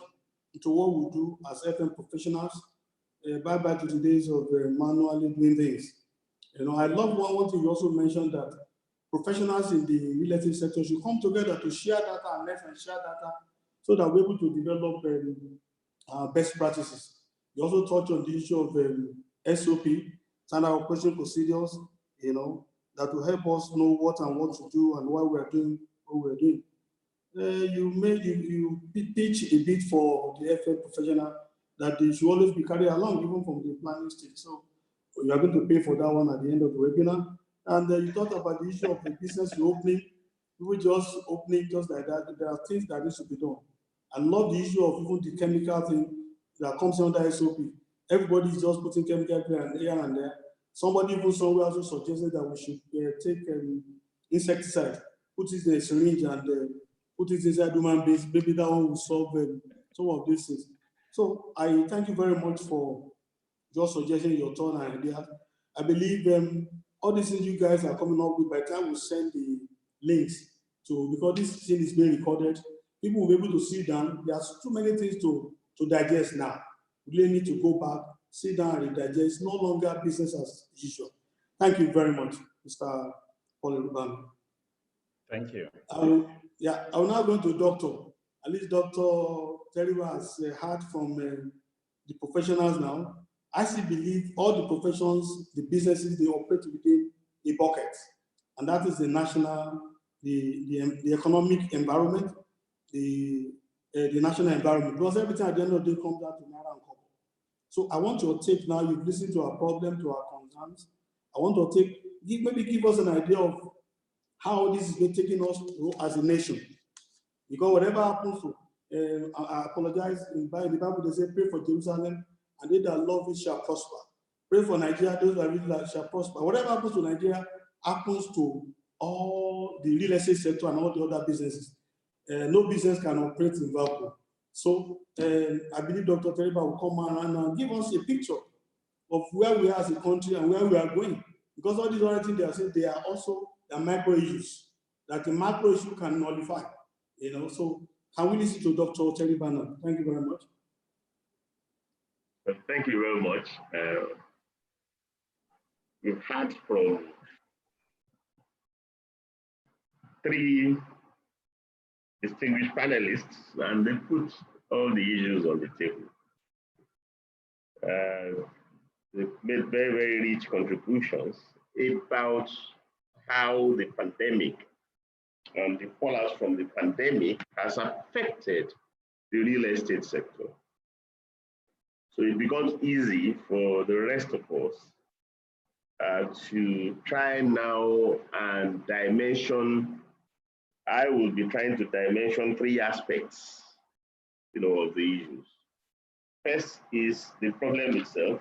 into what we do as FM professionals. Bye-bye to the days of manually doing things. You know, I love one thing you also mentioned, that professionals in the real estate sector should come together to share data and learn and share data so that we're able to develop best practices. You also touched on the issue of SOP, standard operation procedures, you know, that will help us know what to do and why we're doing what we're doing. You pitch a bit for the FM professional that they should always be carried along, even from the planning stage. So you are going to pay for that one at the end of the webinar. And you talked about the issue of the business reopening. We just opening just like that. There are things that need to be done. I love the issue of even the chemical thing that comes under SOP. Everybody is just putting chemical here and there. Somebody even somewhere also suggested that we should take insecticide, put it in a syringe and put it inside human beings. Maybe that one will solve some of these things. So I thank you very much for just suggesting your thought and idea. I believe all these things you guys are coming up with, by the time we send the links to, because this thing is being recorded, people will be able to sit down. There's too many things to digest now. We really need to go back, sit down and digest. No longer business as usual. Thank you very much, Mr. Paul Rubano. Thank you. I'm now going to Dr. At least Dr. Teriba has heard from the professionals now. I still believe all the professions, the businesses, they operate within a bucket. And that is the national, the economic environment, the national environment. Because everything at the end of the day comes down to naira and kobo. So I want your take now. You've listened to our problem, to our concerns. I want to maybe give us an idea of how this is taking us as a nation. Because whatever happens to, I apologize, in the Bible they say, pray for Jerusalem, and they that love it shall prosper. Pray for Nigeria, those that really like shall prosper. Whatever happens to Nigeria happens to all the real estate sector and all the other businesses. No business can operate in vacuum. So I believe Dr. Teriba will come around and give us a picture of where we are as a country and where we are going. Because all these other things they are saying, they are also the micro issues that the macro issue can nullify. You know, so can we listen to Dr. Teriba now? Thank you very much. Thank you very much. We've heard from three distinguished panelists, and they put all the issues on the table. They've made very, very rich contributions about how the pandemic and the fallout from the pandemic has affected the real estate sector. So it becomes easy for the rest of us to try now and dimension. I will be trying to dimension three aspects, of the issues. First is the problem itself.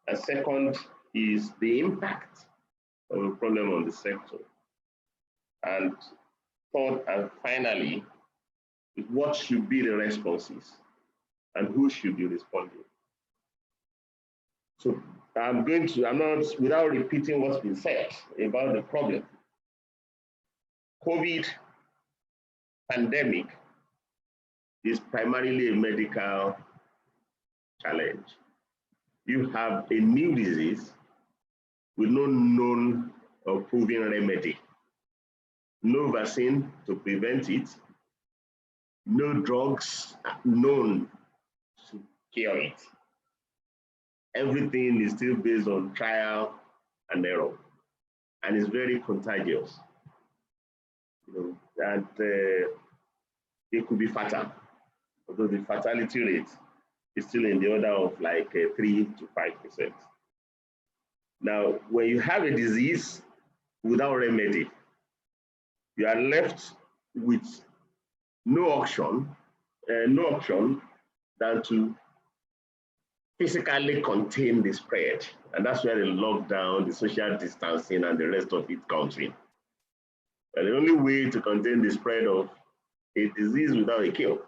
And second is the impact of the problem on the sector. And third and finally, what should be the responses and who should be responding. So I'm not, without repeating what's been said about the problem. COVID pandemic is primarily a medical challenge. You have a new disease with no known or proven remedy, no vaccine to prevent it, no drugs known to cure it. Everything is still based on trial and error, and it's very contagious. And it could be fatal, although the fatality rate is still in the order of like 3 to 5%. Now, when you have a disease without remedy, you are left with no option than to physically contain the spread. And that's where the lockdown, the social distancing, and the rest of it comes in. But the only way to contain the spread of a disease without a cure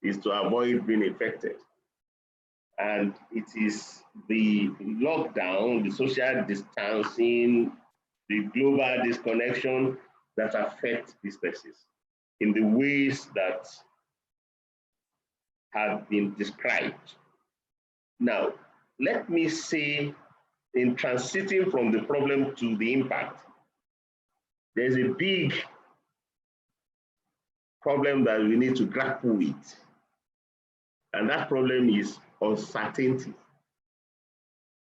is to avoid being infected. And it is the lockdown, the social distancing, the global disconnection that affect these spaces in the ways that have been described. Now, let me say, in transiting from the problem to the impact, there's a big problem that we need to grapple with. And that problem is uncertainty.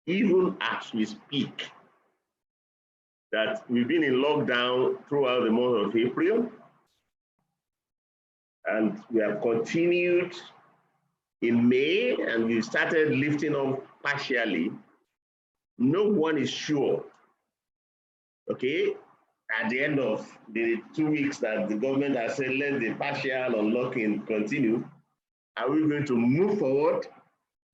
Even as we speak, that we've been in lockdown throughout the month of April, and we have continued in May, and we started lifting off partially. No one is sure, okay, at the end of the 2 weeks that the government has said, let the partial unlocking continue, are we going to move forward,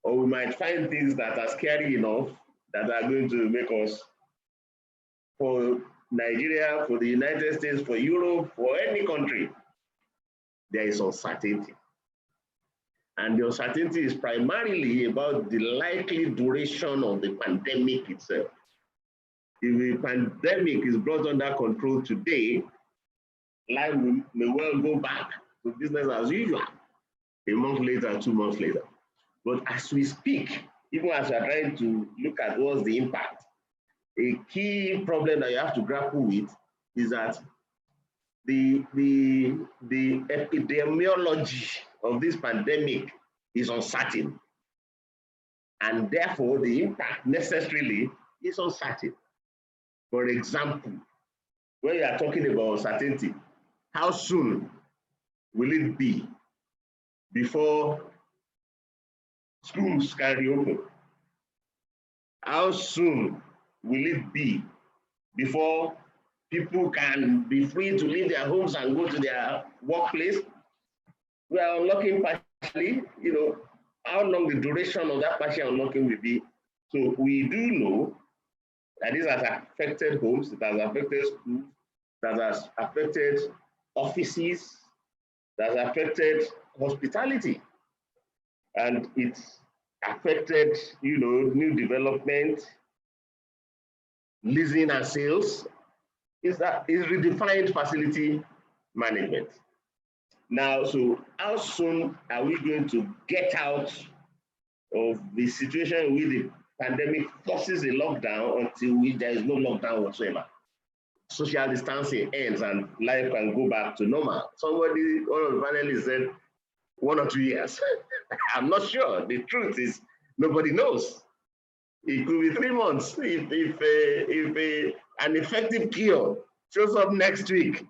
or we might find things that are scary enough that are going to make us, for Nigeria, for the United States, for Europe, for any country, there is uncertainty. And the uncertainty is primarily about the likely duration of the pandemic itself. If the pandemic is brought under control today, life may well go back to business as usual a month later, 2 months later. But as we speak, even as we are trying to look at what's the impact, a key problem that you have to grapple with is that the epidemiology of this pandemic is uncertain. And therefore, the impact necessarily is uncertain. For example, when you are talking about uncertainty, how soon will it be before schools can reopen? How soon will it be before people can be free to leave their homes and go to their workplace? We are unlocking partially, how long the duration of that partial unlocking will be. So we do know that this has affected homes, it has affected schools, that has affected offices, that has affected hospitality, and it's affected, new development, leasing and sales. Is redefined facility management. Now, so how soon are we going to get out of the situation where the pandemic forces a lockdown until there is no lockdown whatsoever? Social distancing ends and life can go back to normal. One of the panelists said 1 or 2 years. I'm not sure. The truth is nobody knows. It could be 3 months if an effective cure shows up next week.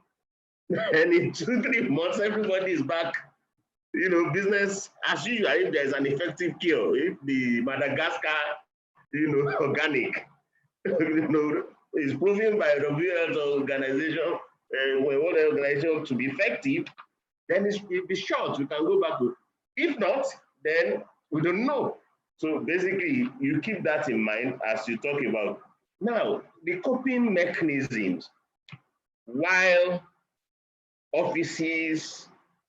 And in 2-3 months, everybody is back, business as usual. If there's an effective cure, if the Madagascar, organic, is proven by the World Organization, World Organization to be effective, then it'll be short. We can go back to. If not, then we don't know. So basically, you keep that in mind as you talk about. Now, the coping mechanisms, while offices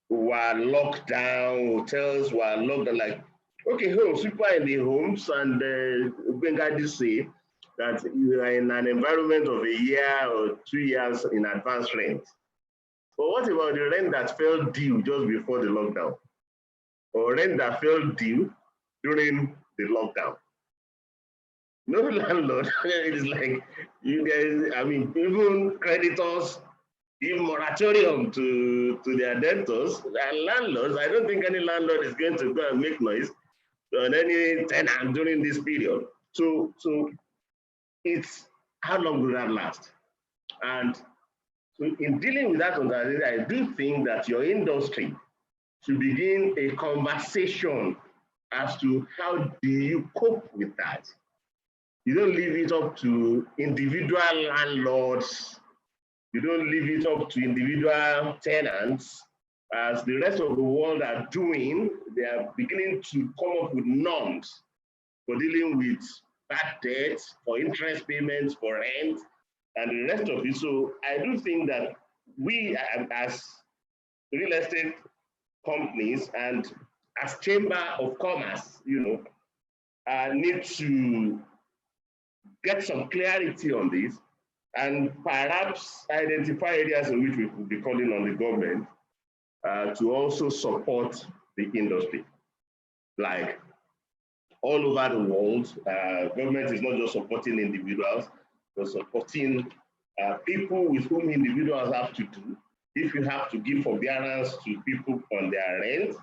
were locked down, hotels were locked down, like, okay, homes, people are in the homes, and Bengadi say that you are in an environment of a year or 2 years in advance rent. But what about the rent that fell due just before the lockdown? Or rent that fell due during the lockdown? No landlord, it's like, you guys, even creditors give moratorium to their debtors, and landlords, I don't think any landlord is going to go and make noise on any tenant during this period. So it's, how long will that last? And so in dealing with that, I do think that your industry should begin a conversation as to how do you cope with that. You don't leave it up to individual landlords. You don't leave it up to individual tenants. As the rest of the world are doing, they are beginning to come up with norms for dealing with bad debts, for interest payments, for rent, and the rest of it. So I do think that we, as real estate companies and as Chamber of Commerce, need to get some clarity on this and perhaps identify areas in which we could be calling on the government to also support the industry. Like all over the world, government is not just supporting individuals, but supporting people with whom individuals have to do. If you have to give forbearance to people on their rent,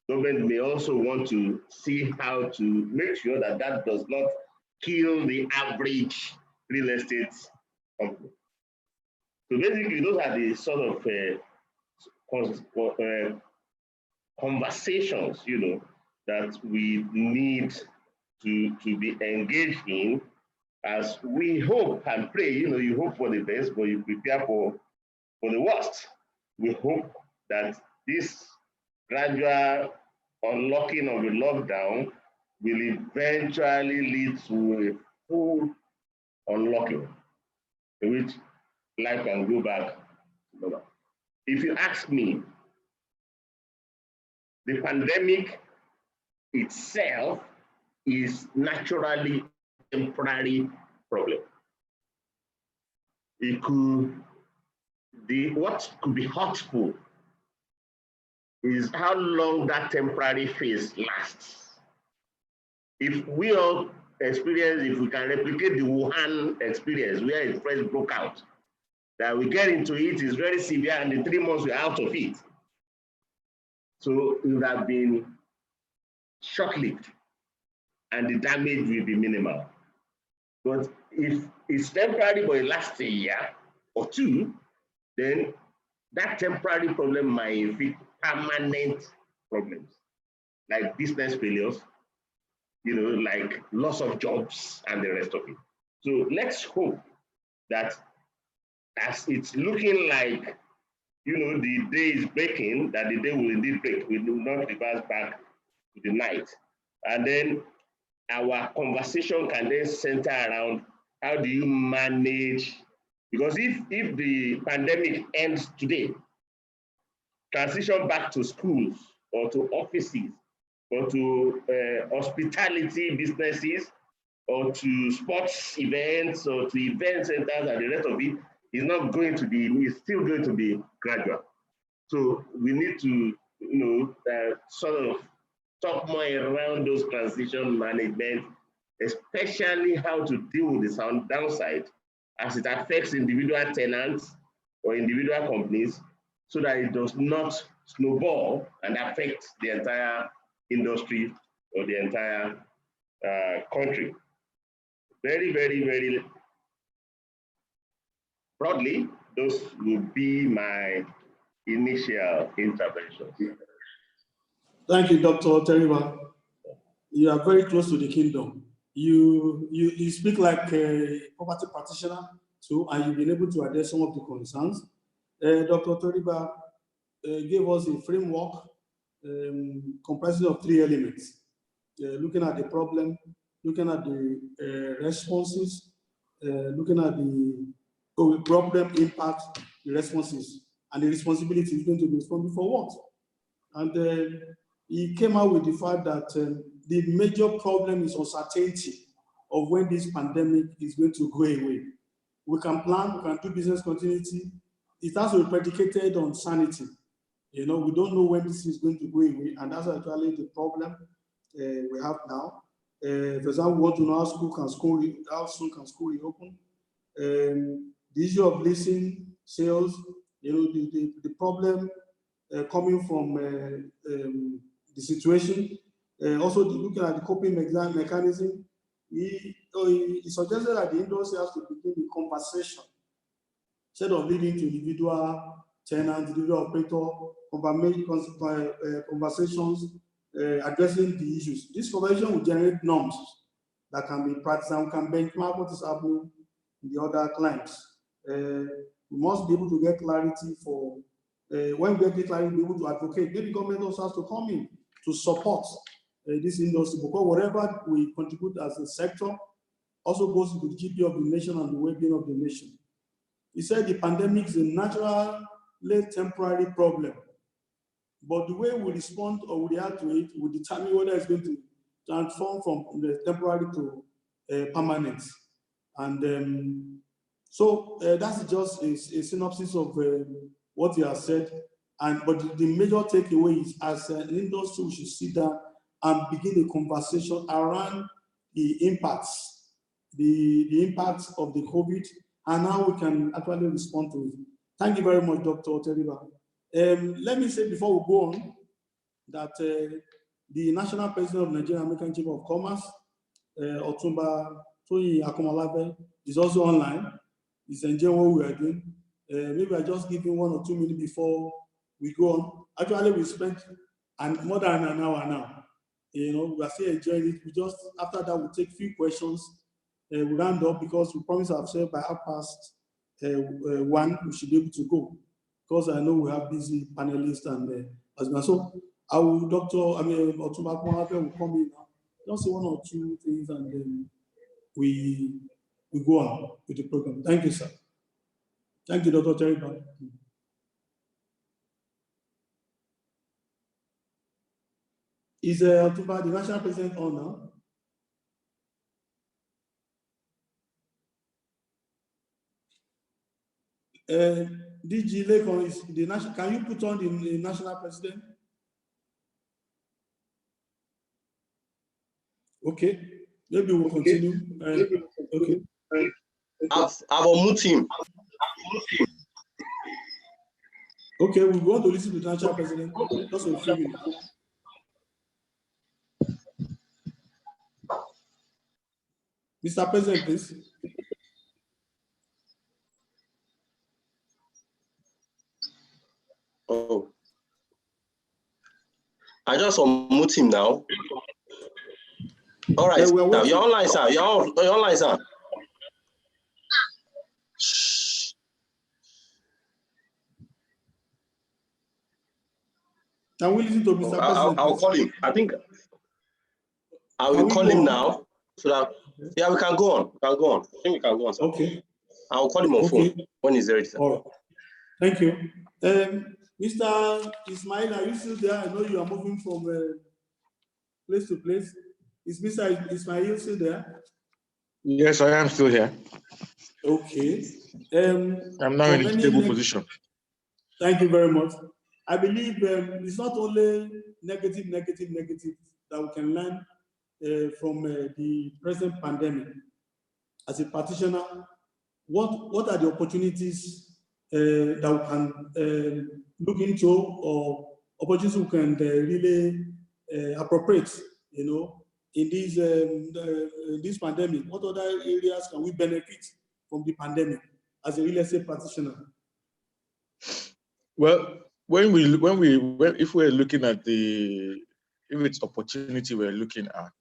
government may also want to see how to make sure that that does not kill the average real estate company. So basically, those are the sort of conversations, you know, that we need to be engaged in, as we hope and pray. You know, you hope for the best, but you prepare for the worst. We hope that this gradual unlocking of the lockdown will eventually lead to a full unlocking, in which life can go back to normal. If you ask me, the pandemic itself is naturally a temporary problem. It could be, what could be hurtful is how long that temporary phase lasts. If we all experience, if we can replicate the Wuhan experience where it first broke out, that we get into it is very severe, and in 3 months we're out of it. So it would have been short-lived and the damage will be minimal. But if it's temporary but it lasts a year or two, then that temporary problem might inflict permanent problems, like business failures, you know, like loss of jobs and the rest of it. So let's hope that as it's looking like, you know, the day is breaking, that the day will indeed break. We will not reverse back to the night. And then our conversation can then center around how do you manage, because if the pandemic ends today, transition back to schools or to offices or to hospitality businesses or to sports events or to event centers and the rest of it is not going to be, it's still going to be gradual. So we need to, you know, sort of talk more around those transition management, especially how to deal with the sound downside as it affects individual tenants or individual companies, so that it does not snowball and affect the entire industry or the entire country. Very, very, very broadly, those will be my initial interventions. Thank you, Dr. Teriba. You are very close to the kingdom. You speak like a property practitioner too, and you've been able to address some of the concerns. Dr. Teriba gave us a framework comprising of 3 elements: looking at the problem, looking at the responses, looking at the problem impact, the responses, and the responsibility is going to be responsible for what. And he came out with the fact that the major problem is uncertainty of when this pandemic is going to go away. We can plan, we can do business continuity. It has to be predicated on sanity. You know, we don't know when this is going to go away, and that's actually the problem we have now. For example, we want to know how soon can school reopen. The issue of leasing, sales, you know, the problem coming from the situation. Also looking at the coping mechanism, he suggested that the industry has to begin the conversation instead of leading to individual tenants, individual operator conversations addressing the issues. This conversation will generate norms that can be practiced and can benchmark what is happening in the other clients. We must be able to get clarity for when we get clarity, be able to advocate. Maybe government also has to come in to support this industry, because whatever we contribute as a sector also goes to the GDP of the nation and the well-being of the nation. He said the pandemic is a natural, temporary problem, but the way we respond or we react to it will determine whether it's going to transform from the temporary to permanent. And so that's just a synopsis of what you have said. But the major takeaway is, as an industry, we should sit down and begin a conversation around the impacts, the impacts of the COVID, and how we can actually respond to it. Thank you very much, Dr. Teriba. Let me say before we go on that the National President of Nigerian-American Chamber of Commerce, Otumba Toyi Akomolabe, is also online. He's enjoying what we are doing. Maybe I just give him 1 or 2 minutes before we go on. Actually, we spent more than an hour now. You know, we are still enjoying it. We just, after that, we'll take a few questions. We round up because we promised ourselves by 1:30 we should be able to go. Because I know we have busy panelists and husbands. So I will, Otumba Akomolabe will come in now. Just say 1 or 2 things and then we go on with the program. Thank you, sir. Thank you, Dr. Teriba. Is Otumba the National President on now? DG Lekon is the national. Can you put on the National President? Okay, maybe we'll continue. Okay. I've unmuted him. Okay, we're going to listen to the National President. Just a few minutes. Mr. President, please. Oh, I just unmute him now. All right, now you're online, sir. You're online, sir. Can we listen to Mr. President? I'll call him. I think I will call him now so that we can go on. We can go on. I think we can go on, sir. Okay. I'll call him on phone when he's ready, sir. All right. Thank you. Mr. Ismail, are you still there? I know you are moving from place to place. Is Mr. Ismail still there? Yes, I am still here. Okay. I'm now in a stable position. Thank you very much. I believe it's not only negative that we can learn from the present pandemic. As a practitioner, what are the opportunities that we can look into, or opportunities we can really appropriate, you know, in this pandemic? What other areas can we benefit from the pandemic as a real estate practitioner? Well, if we're looking at if it's opportunity we're looking at,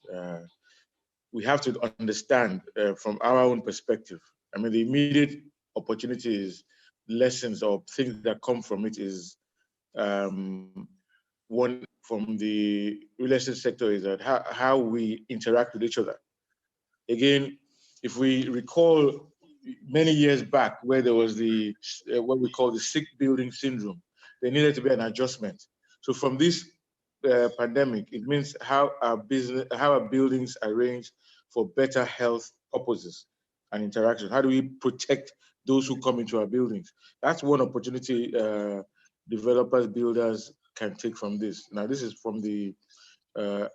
we have to understand from our own perspective. I mean, the immediate opportunities, lessons, or things that come from it is one from the real estate sector is that how we interact with each other. Again, if we recall many years back where there was the what we call the sick building syndrome, there needed to be an adjustment. So from this pandemic, it means how our buildings arranged for better health purposes and interaction. How do we protect those who come into our buildings? That's one opportunity developers, builders can take from this. Now, this is from the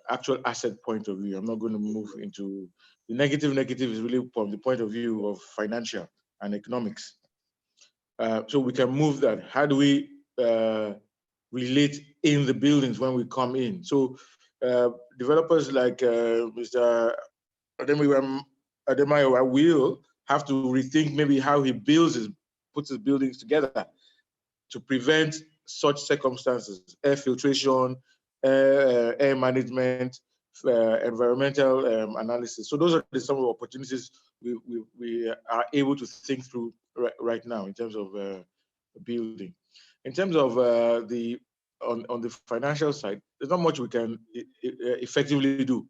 actual asset point of view. I'm not going to move into the negative is really from the point of view of financial and economics. So we can move that. How do we relate in the buildings when we come in? So developers like Mr. Ademayo will have to rethink maybe how he puts his buildings together to prevent such circumstances: air filtration, air management, environmental analysis. So those are some of the opportunities we are able to think through right now in terms of building. In terms of on the financial side, there's not much we can effectively do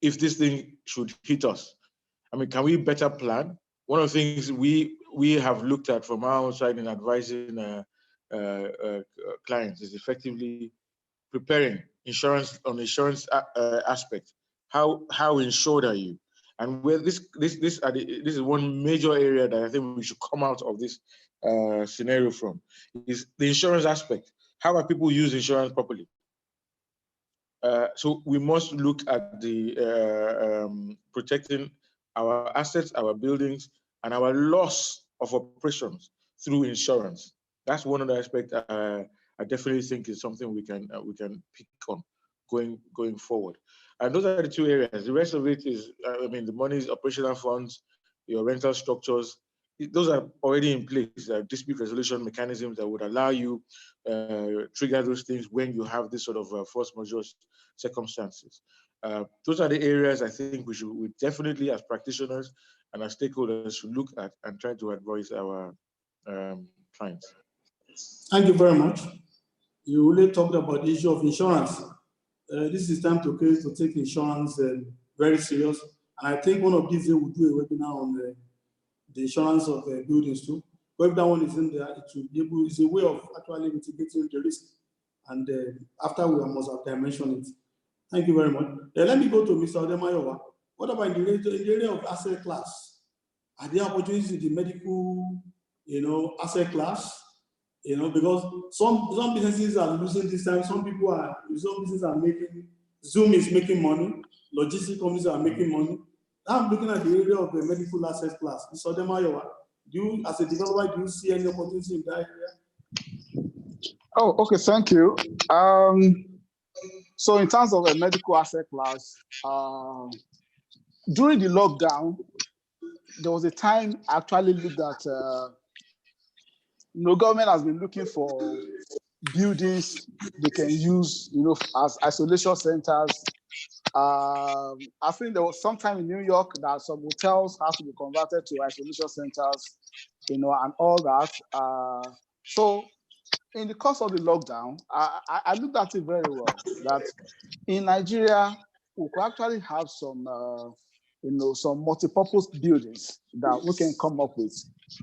if this thing should hit us. I mean, can we better plan? One of the things we have looked at from our side in advising clients is effectively preparing insurance aspect. How insured are you? And where this is one major area that I think we should come out of this scenario from, is the insurance aspect. How are people use insurance properly? So we must look at the protecting our assets, our buildings, and our loss of operations through insurance. That's one of the aspects I definitely think is something we can pick on going forward. And those are the two areas. The rest of it is, the money is operational funds, your rental structures. Those are already in place. Dispute resolution mechanisms that would allow you trigger those things when you have this sort of force majeure circumstances. Those are the areas I think we definitely, as practitioners and as stakeholders, should look at and try to advise our clients. Thank you very much. You really talked about the issue of insurance. This is time to take insurance very serious. And I think one of these days we'll do a webinar on the insurance of buildings too. But if that one is in there, it will be able, it's a way of actually mitigating the risk. And after we must have dimensioned it. Thank you very much. Let me go to Mr. Odemayowa. What about in the area of asset class? Are there opportunities in the medical, asset class? Because some businesses are losing this time. Some businesses are making, Zoom is making money, logistic companies are making money. Now I'm looking at the area of the medical asset class. Mr. Odemayowa, as a developer, do you see any opportunity in that area? Oh, okay, thank you. So in terms of a medical asset class, during the lockdown, there was a time I actually looked at, government has been looking for buildings they can use, as isolation centers. I think there was some time in New York that some hotels have to be converted to isolation centers, and all that. So in the course of the lockdown, I looked at it very well, that in Nigeria, we could actually have some, some multi-purpose buildings that we can come up with.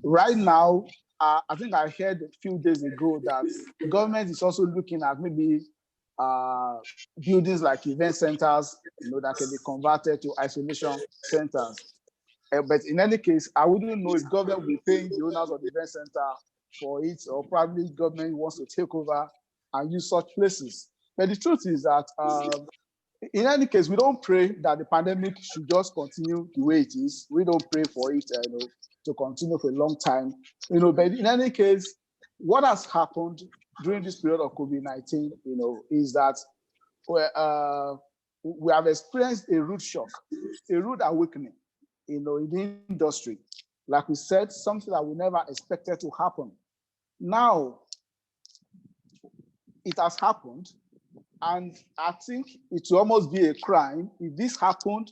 Right now, I think I heard a few days ago that government is also looking at maybe buildings like event centers, that can be converted to isolation centers. But in any case, I wouldn't know if government will be paying the owners of the event center for it, or probably government wants to take over and use such places. But the truth is that in any case, we don't pray that the pandemic should just continue the way it is. We don't pray for it to continue for a long time. But in any case, what has happened during this period of COVID-19, is that we have experienced a root shock, a root awakening, in the industry. Like we said, something that we never expected to happen. Now, it has happened, and I think it will almost be a crime if this happened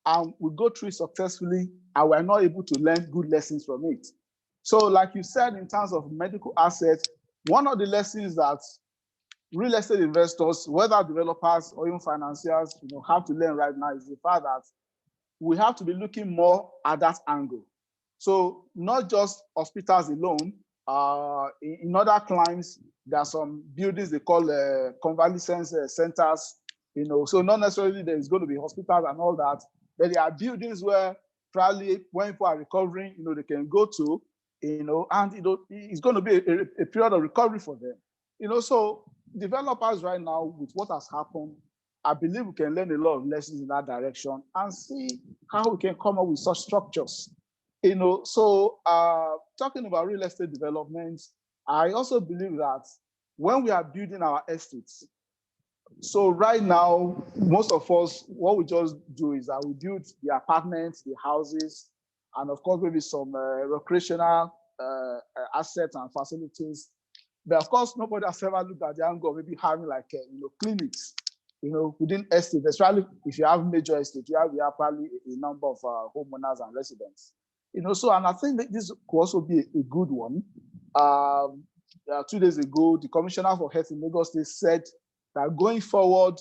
and we go through it successfully and we're not able to learn good lessons from it. So like you said, in terms of medical assets, one of the lessons that real estate investors, whether developers or even financiers, have to learn right now is the fact that we have to be looking more at that angle. So not just hospitals alone. In other climes, there are some buildings they call convalescence centers. So not necessarily there is going to be hospitals and all that, but there are buildings where probably when people are recovering, they can go to, and it's going to be a period of recovery for them. So developers right now, with what has happened, I believe we can learn a lot of lessons in that direction and see how we can come up with such structures. So talking about real estate developments, I also believe that when we are building our estates, so right now, most of us, what we just do is that we build the apartments, the houses, and of course, maybe some recreational assets and facilities. But of course, nobody has ever looked at the angle of maybe having like, clinics, within estate, especially if you have major estate, you have probably a number of homeowners and residents. So, and I think that this could also be a good one. 2 days ago, the Commissioner for Health in Lagos State said that going forward,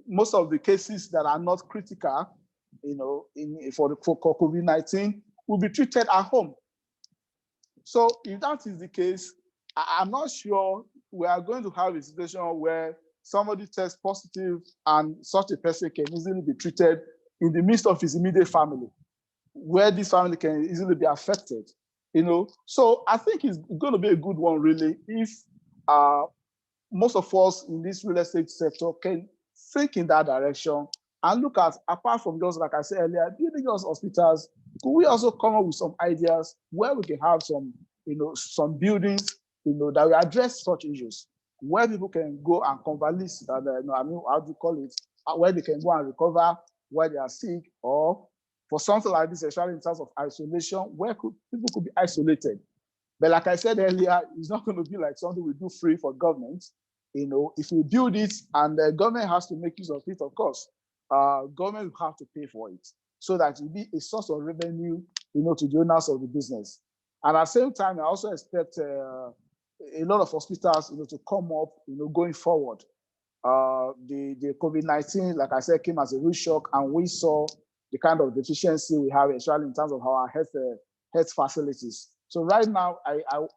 most of the cases that are not critical, for COVID-19 will be treated at home. So if that is the case, I'm not sure we are going to have a situation where somebody tests positive and such a person can easily be treated in the midst of his immediate family, where this family can easily be affected, So I think it's going to be a good one, really, if most of us in this real estate sector can think in that direction and look at, apart from just, like I said earlier, building us hospitals, could we also come up with some ideas where we can have some, some buildings, that will address such issues, where people can go and convalesce, how do you call it, where they can go and recover where they are sick, or for something like this, especially in terms of isolation, where people could be isolated. But like I said earlier, it's not going to be like something we do free for government. If we build it and the government has to make use of it, of course, government will have to pay for it so that it will be a source of revenue, to the owners of the business. And at the same time, I also expect a lot of hospitals, to come up, going forward. The COVID-19, like I said, came as a real shock, and we saw the kind of deficiency we have, especially in terms of our health facilities. So right now,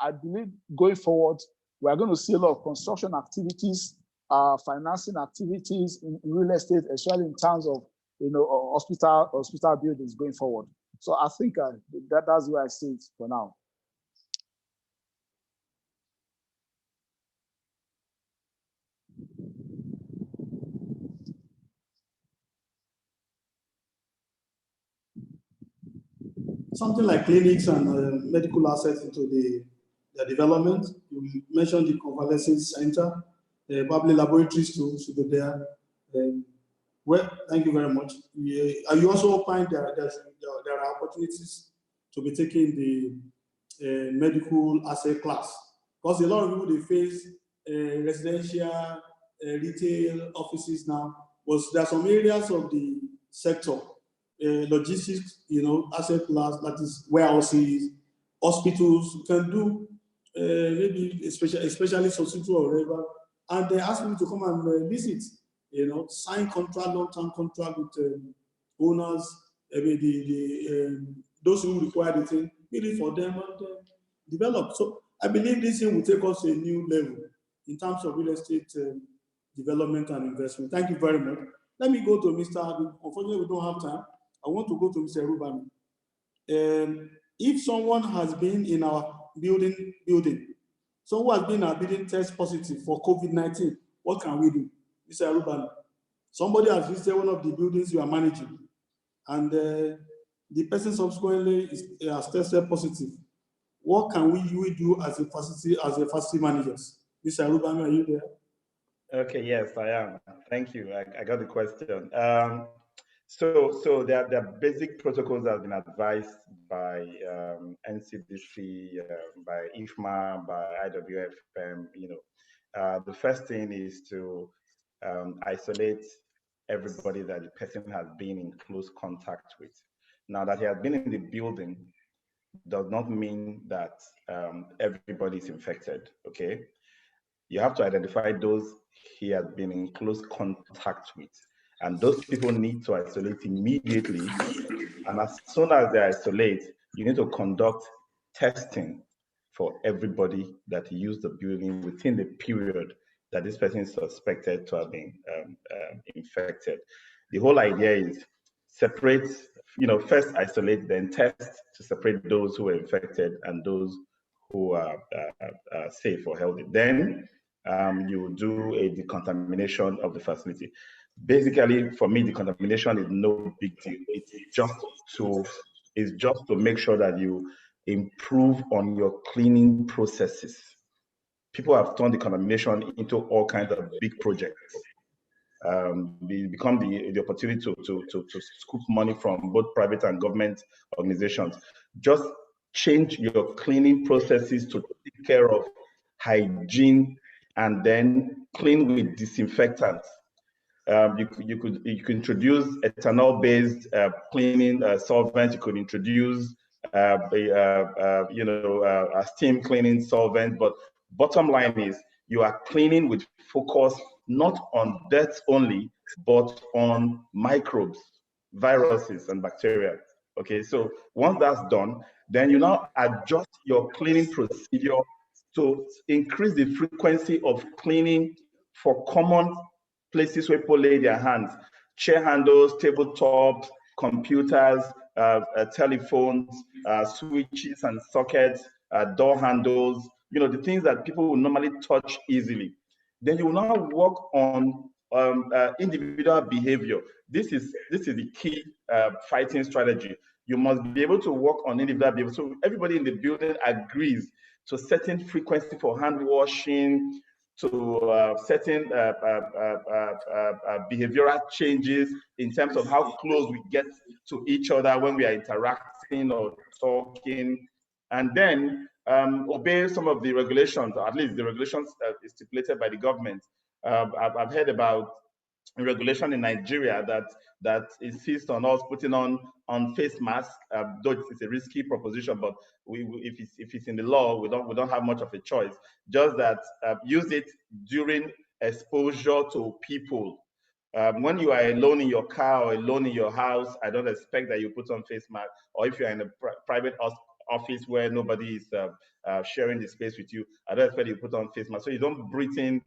I believe going forward, we are going to see a lot of construction activities, financing activities in real estate, especially in terms of hospital buildings going forward. So I think that's where I see it for now. Something like clinics and medical assets into the development. You mentioned the convalescence center, probably laboratories too should be there. Well, thank you very much. You also find there are opportunities to be taking the medical asset class, because a lot of people, they face residential, retail offices now. But there are some areas of the sector, logistics, asset class, that is warehouses, hospitals. You can do maybe especially hospital or whatever, and they ask me to come and visit. Sign contract, long-term contract with owners, those who require the thing, build it for them and develop. So I believe this thing will take us to a new level in terms of real estate development and investment. Thank you very much. Let me go to Mr. Unfortunately, we don't have time. I want to go to Mr. Rubani. If someone has been in our building, someone has been in our building test positive for COVID-19, what can we do? Mr. Rubani, somebody has visited one of the buildings you are managing, and the person subsequently has tested positive. What can we do as a facility managers? Mr. Rubani, are you there? Okay, yes, I am. Thank you. I got the question. So there are basic protocols that have been advised by NCDC, by IFMA, by IWFM. The first thing is to isolate everybody that the person has been in close contact with. Now, that he has been in the building does not mean that everybody is infected, okay? You have to identify those he has been in close contact with. And those people need to isolate immediately. And as soon as they isolate, you need to conduct testing for everybody that used the building within the period that this person is suspected to have been infected. The whole idea is separate, first isolate, then test to separate those who are infected and those who are safe or healthy. Then you do a decontamination of the facility. Basically, for me, decontamination is no big deal. It's just to make sure that you improve on your cleaning processes. People have turned decontamination into all kinds of big projects. They become the opportunity to scoop money from both private and government organizations. Just change your cleaning processes to take care of hygiene and then clean with disinfectants. You could introduce ethanol-based cleaning solvent. You could introduce a steam cleaning solvent. But bottom line is you are cleaning with focus not on dirt only, but on microbes, viruses, and bacteria. Okay, so once that's done, then you now adjust your cleaning procedure to increase the frequency of cleaning for common places where people lay their hands, chair handles, tabletops, computers, telephones, switches and sockets, door handles, the things that people will normally touch easily. Then you will now work on individual behavior. This is the key fighting strategy. You must be able to work on individual behavior. So everybody in the building agrees to certain frequency for hand washing, to certain behavioral changes in terms of how close we get to each other when we are interacting or talking, and then obey some of the regulations, or at least the regulations stipulated by the government. I've heard about a regulation in Nigeria that insists on us putting on face masks, though it's a risky proposition, but if it's in the law, we don't have much of a choice. Just that use it during exposure to people. When you are alone in your car or alone in your house, I don't expect that you put on face mask. Or if you're in a private office where nobody is sharing the space with you, I don't expect you put on face mask. So you don't breathe in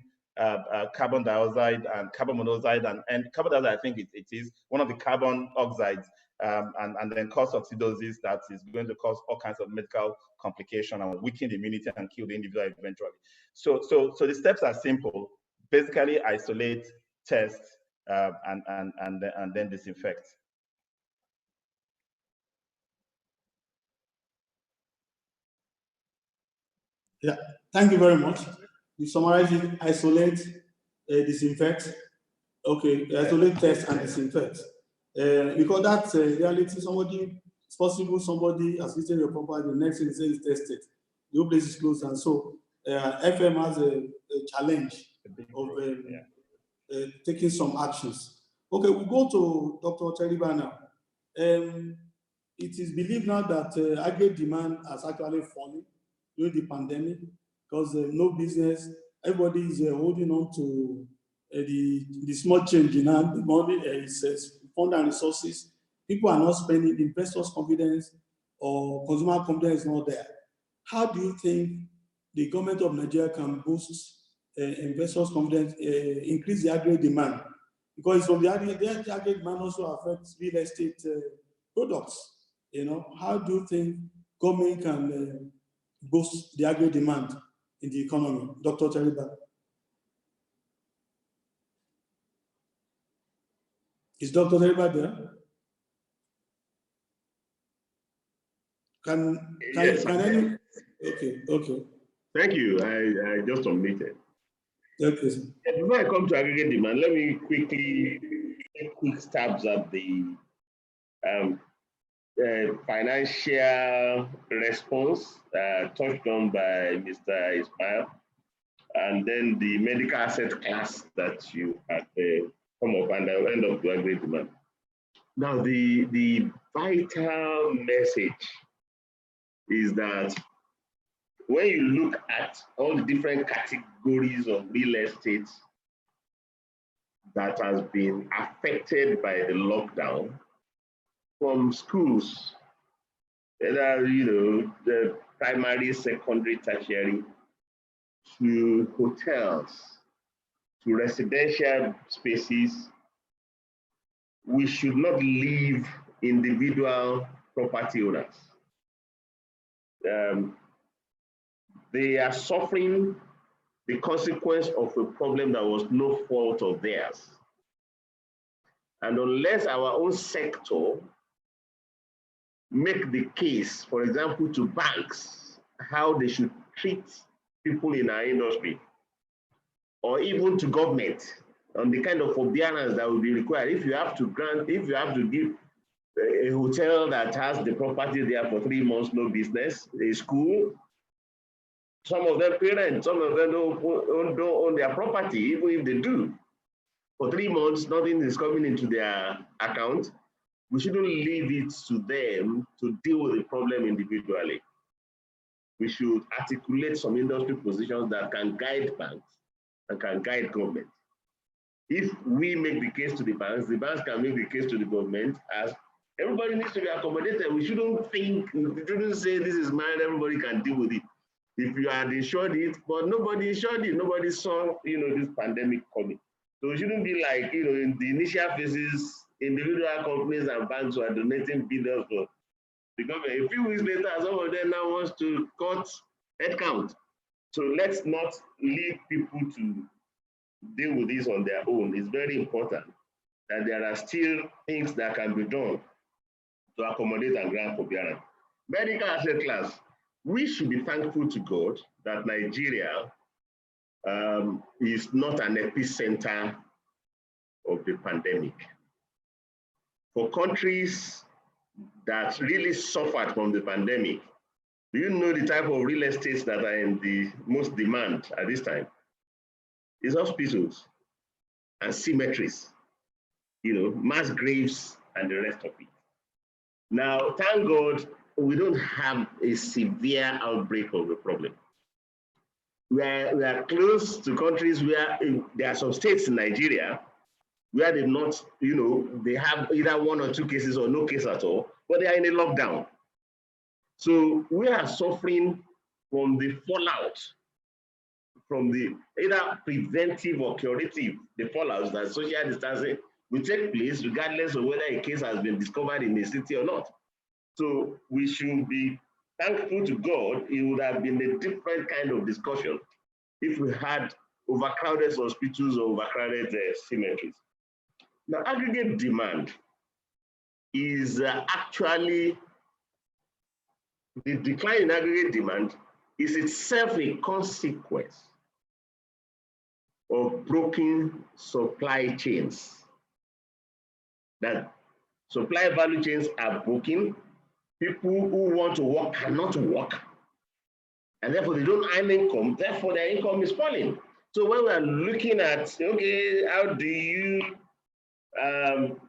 carbon dioxide and carbon monoxide, and carbon dioxide, I think it is one of the carbon oxides, and then cause oxidosis that is going to cause all kinds of medical complications and weaken the immunity and kill the individual eventually. So the steps are simple. Basically, isolate, test, and then disinfect. Yeah, thank you very much. You summarize it: isolate, disinfect. Okay, isolate, test, and disinfect. Because that's reality. It's possible somebody has visited your property, the next thing they say is tested. The whole place is closed, and so FM has a challenge of taking some actions. Okay, we'll go to Dr. Teriba now. It is believed now that aggregate demand has actually fallen during the pandemic because no business, everybody is holding on to the small change in hand. The money is fund and resources. People are not spending. Investors' confidence or consumer confidence is not there. How do you think the government of Nigeria can boost investors' confidence, increase the aggregate demand? Because from the aggregate demand also affects real estate products. How do you think government can boost the aggregate demand in the economy? Dr. Teriba. Is Dr. Teriba there? Can any? Okay. Thank you. I just submitted. Okay, sir. Before I come to aggregate demand, let me quickly take quick stabs at the financial response touched on by Mr. Ismail, and then the medical asset class that you had come up, and I'll end up to aggregate demand. Now, the vital message is that when you look at all the different categories of real estate that has been affected by the lockdown, from schools, whether the primary, secondary, tertiary, to hotels, to residential spaces, we should not leave individual property owners. They are suffering the consequence of a problem that was no fault of theirs. And unless our own sector make the case, for example, to banks, how they should treat people in our industry, or even to government on the kind of forbearance that will be required, if you have to give a hotel that has the property there for 3 months, no business, a school, some of them parents, some of them don't own their property, even if they do. For 3 months, nothing is coming into their account. We shouldn't leave it to them to deal with the problem individually. We should articulate some industry positions that can guide banks and can guide government. If we make the case to the banks can make the case to the government, as everybody needs to be accommodated. We shouldn't say this is mine, everybody can deal with it. if you had insured it, but nobody insured it. Nobody saw, this pandemic coming. So it shouldn't be like, in the initial phases, individual companies and banks were donating billions for the government. A few weeks later, some of them now wants to cut headcount. So let's not leave people to deal with this on their own. It's very important that there are still things that can be done to accommodate and grant forbearance. Medical asset class, we should be thankful to God that Nigeria is not an epicenter of the pandemic. For countries that really suffered from the pandemic, do you know the type of real estates that are in the most demand at this time? It's hospitals and cemeteries, mass graves and the rest of it. Now, thank God, we don't have a severe outbreak of the problem. We are close to countries where there are some states in Nigeria where they've not, they have either 1 or 2 cases or no case at all, but they are in a lockdown. So we are suffering from the fallout from the either preventive or curative, the fallouts that social distancing will take place regardless of whether a case has been discovered in a city or not. So we should be thankful to God. It would have been a different kind of discussion if we had overcrowded hospitals or overcrowded cemeteries. Now, aggregate demand is actually, the decline in aggregate demand is itself a consequence of broken supply chains. That supply value chains are broken. People who want to work cannot work, and therefore they don't earn income, therefore their income is falling. So when we are looking at, okay, how do you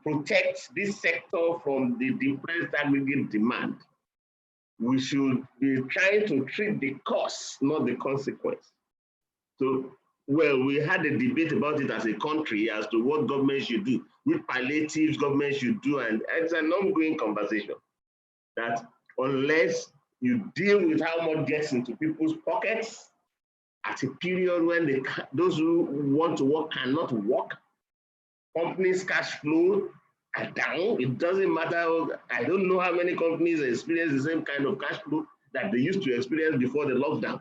protect this sector from the depressed aggregate demand, we should be trying to treat the cause, not the consequence. So, well, we had a debate about it as a country as to what government should do, which palliatives government should do, and it's an ongoing conversation that unless you deal with how much gets into people's pockets at a period when those who want to work cannot work, companies' cash flow are down. It doesn't matter. I don't know how many companies experience the same kind of cash flow that they used to experience before the lockdown.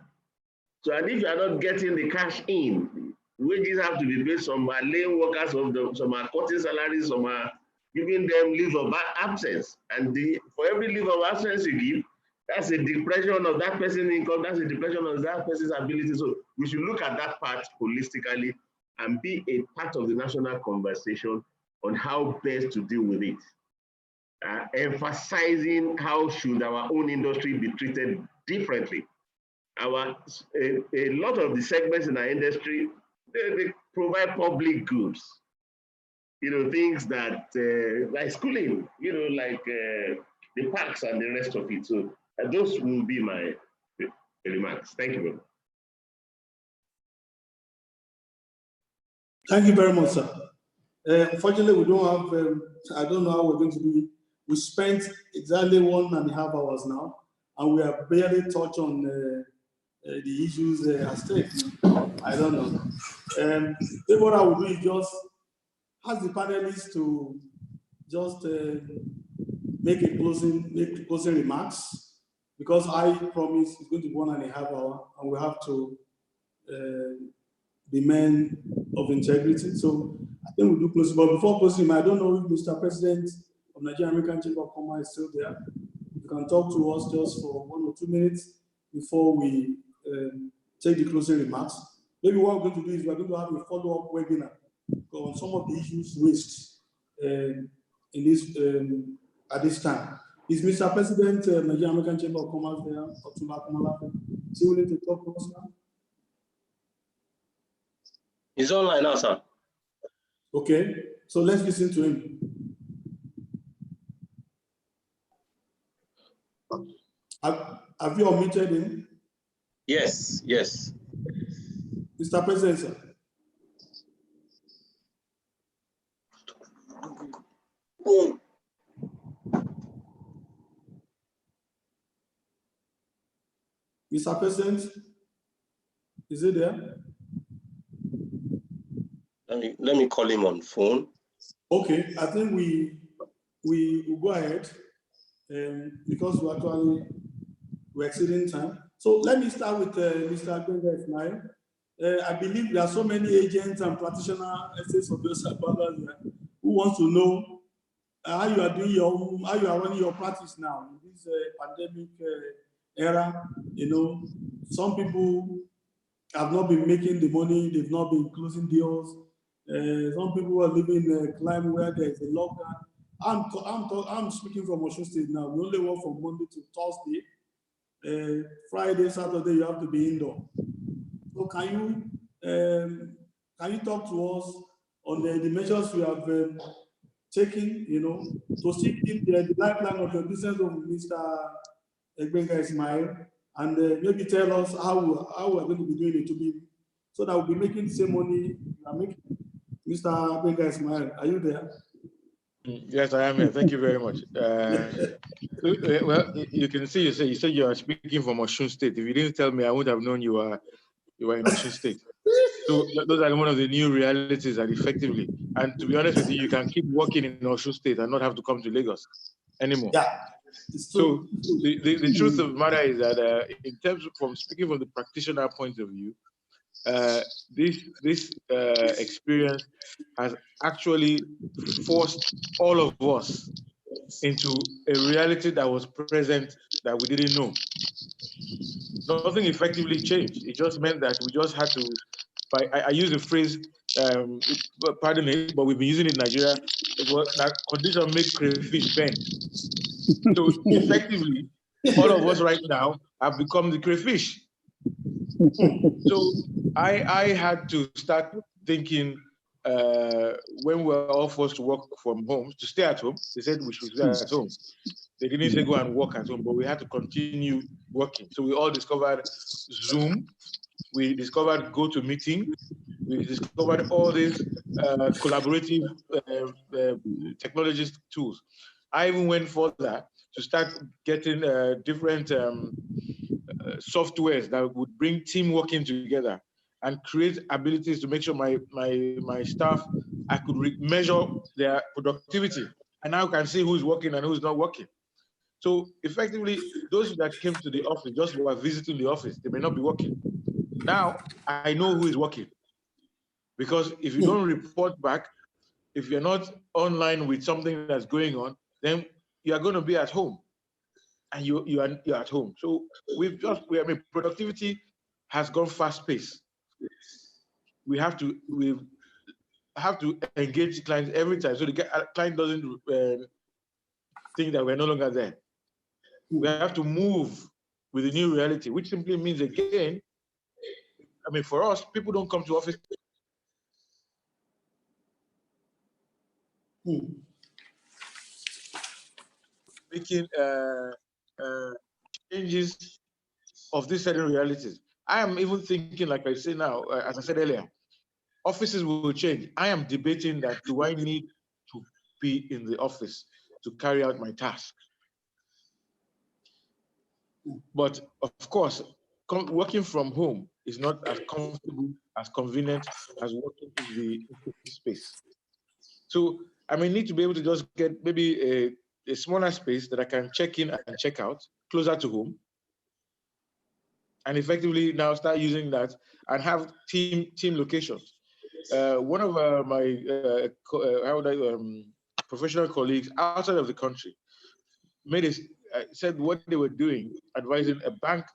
So, and if you are not getting the cash in, wages have to be paid. Some are laying workers off, some are cutting salaries, some are giving them leave of absence. And for every leave of absence you give, that's a depression of that person's income, that's a depression of that person's ability. So we should look at that part holistically and be a part of the national conversation on how best to deal with it. Emphasizing how should our own industry be treated differently. A lot of the segments in our industry, they provide public goods. Things that like schooling, like the parks and the rest of it. So those will be my remarks. Thank you very much. Thank you very much, sir. Unfortunately, we don't have, I don't know how we're going to do it. We spent exactly 1.5 hours now, and we have barely touched on the issues at stake. I don't know. Then what I will do is just ask the panelists to just make closing remarks, because I promise it's going to be 1.5 hours, and we have to be men of integrity. So I think we'll do closing. But before closing, I don't know if Mr. President of Nigerian-American Chamber of Commerce is still there. You can talk to us just for 1 or 2 minutes before we take the closing remarks. Maybe what we're going to do is we're going to have a follow-up webinar on some of the issues raised in this at this time. Is Mr. President Nigerian-American Chamber of Commerce there? Is he willing to talk to us now? He's online now, sir. Okay, so let's listen to him. Have you unmuted him? Yes, yes. Mr. President, sir. Boom. Mr. President, is it there? Let me call him on phone. Okay, I think we will go ahead because we're exceeding time. So let me start with Mr. Gbenga Ismail. I believe there are so many agents and practitioners, essays of those who wants to know how you are doing how you are running your practice now in this pandemic era. You know, some people have not been making the money, they've not been closing deals. Some people are living in a climate where there is a lockdown. I'm speaking from Osun State now. We only work from Monday to Thursday. Friday, Saturday, you have to be indoor. So can you talk to us on the measures you have taken, you know, to still keep the lifeline of your business of Mr. Gbenga Ismail, and maybe tell us how we're going to be doing it to be so that we'll be making the same money you are making. Mr. Gbenga Ismail, are you there? Yes, I am here. Thank you very much. Well, you can see you said you are speaking from Osun State. If you didn't tell me, I would have known you were in Osun State. So those are one of the new realities that effectively, and to be honest with you, you can keep working in Osun State and not have to come to Lagos anymore. Yeah. So the truth of the matter is that in terms of speaking from the practitioner point of view, this experience has actually forced all of us into a reality that was present that we didn't know. Nothing effectively changed. It just meant that we just had to, I use the phrase, pardon me, but we've been using it in Nigeria, that condition make crayfish bend. So effectively, all of us right now have become the crayfish. So I had to start thinking when we were all forced to work from home, to stay at home. They said we should stay at home. They didn't say go and work at home, but we had to continue working. So we all discovered Zoom. We discovered GoToMeeting. We discovered all these collaborative technology tools. I even went further to start getting different softwares that would bring team working together and create abilities to make sure my staff, I could measure their productivity. And now I can see who's working and who's not working. So effectively, those that came to the office just were visiting the office. They may not be working. Now I know who is working. Because if you don't report back, if you're not online with something that's going on, then you are going to be at home. And you're at home. So productivity has gone fast paced. We have to engage clients every time, so the client doesn't think that we're no longer there. We have to move with the new reality, which simply means, again, I mean, for us, people don't come to office. Making changes of these certain realities. I am even thinking, like I say now, as I said earlier, offices will change. I am debating that, do I need to be in the office to carry out my task? But of course, working from home is not as comfortable, as convenient as working in the space. So I may need to be able to just get maybe a smaller space that I can check in and check out, closer to home, and effectively now start using that and have team locations. One of my professional colleagues outside of the country said what they were doing, advising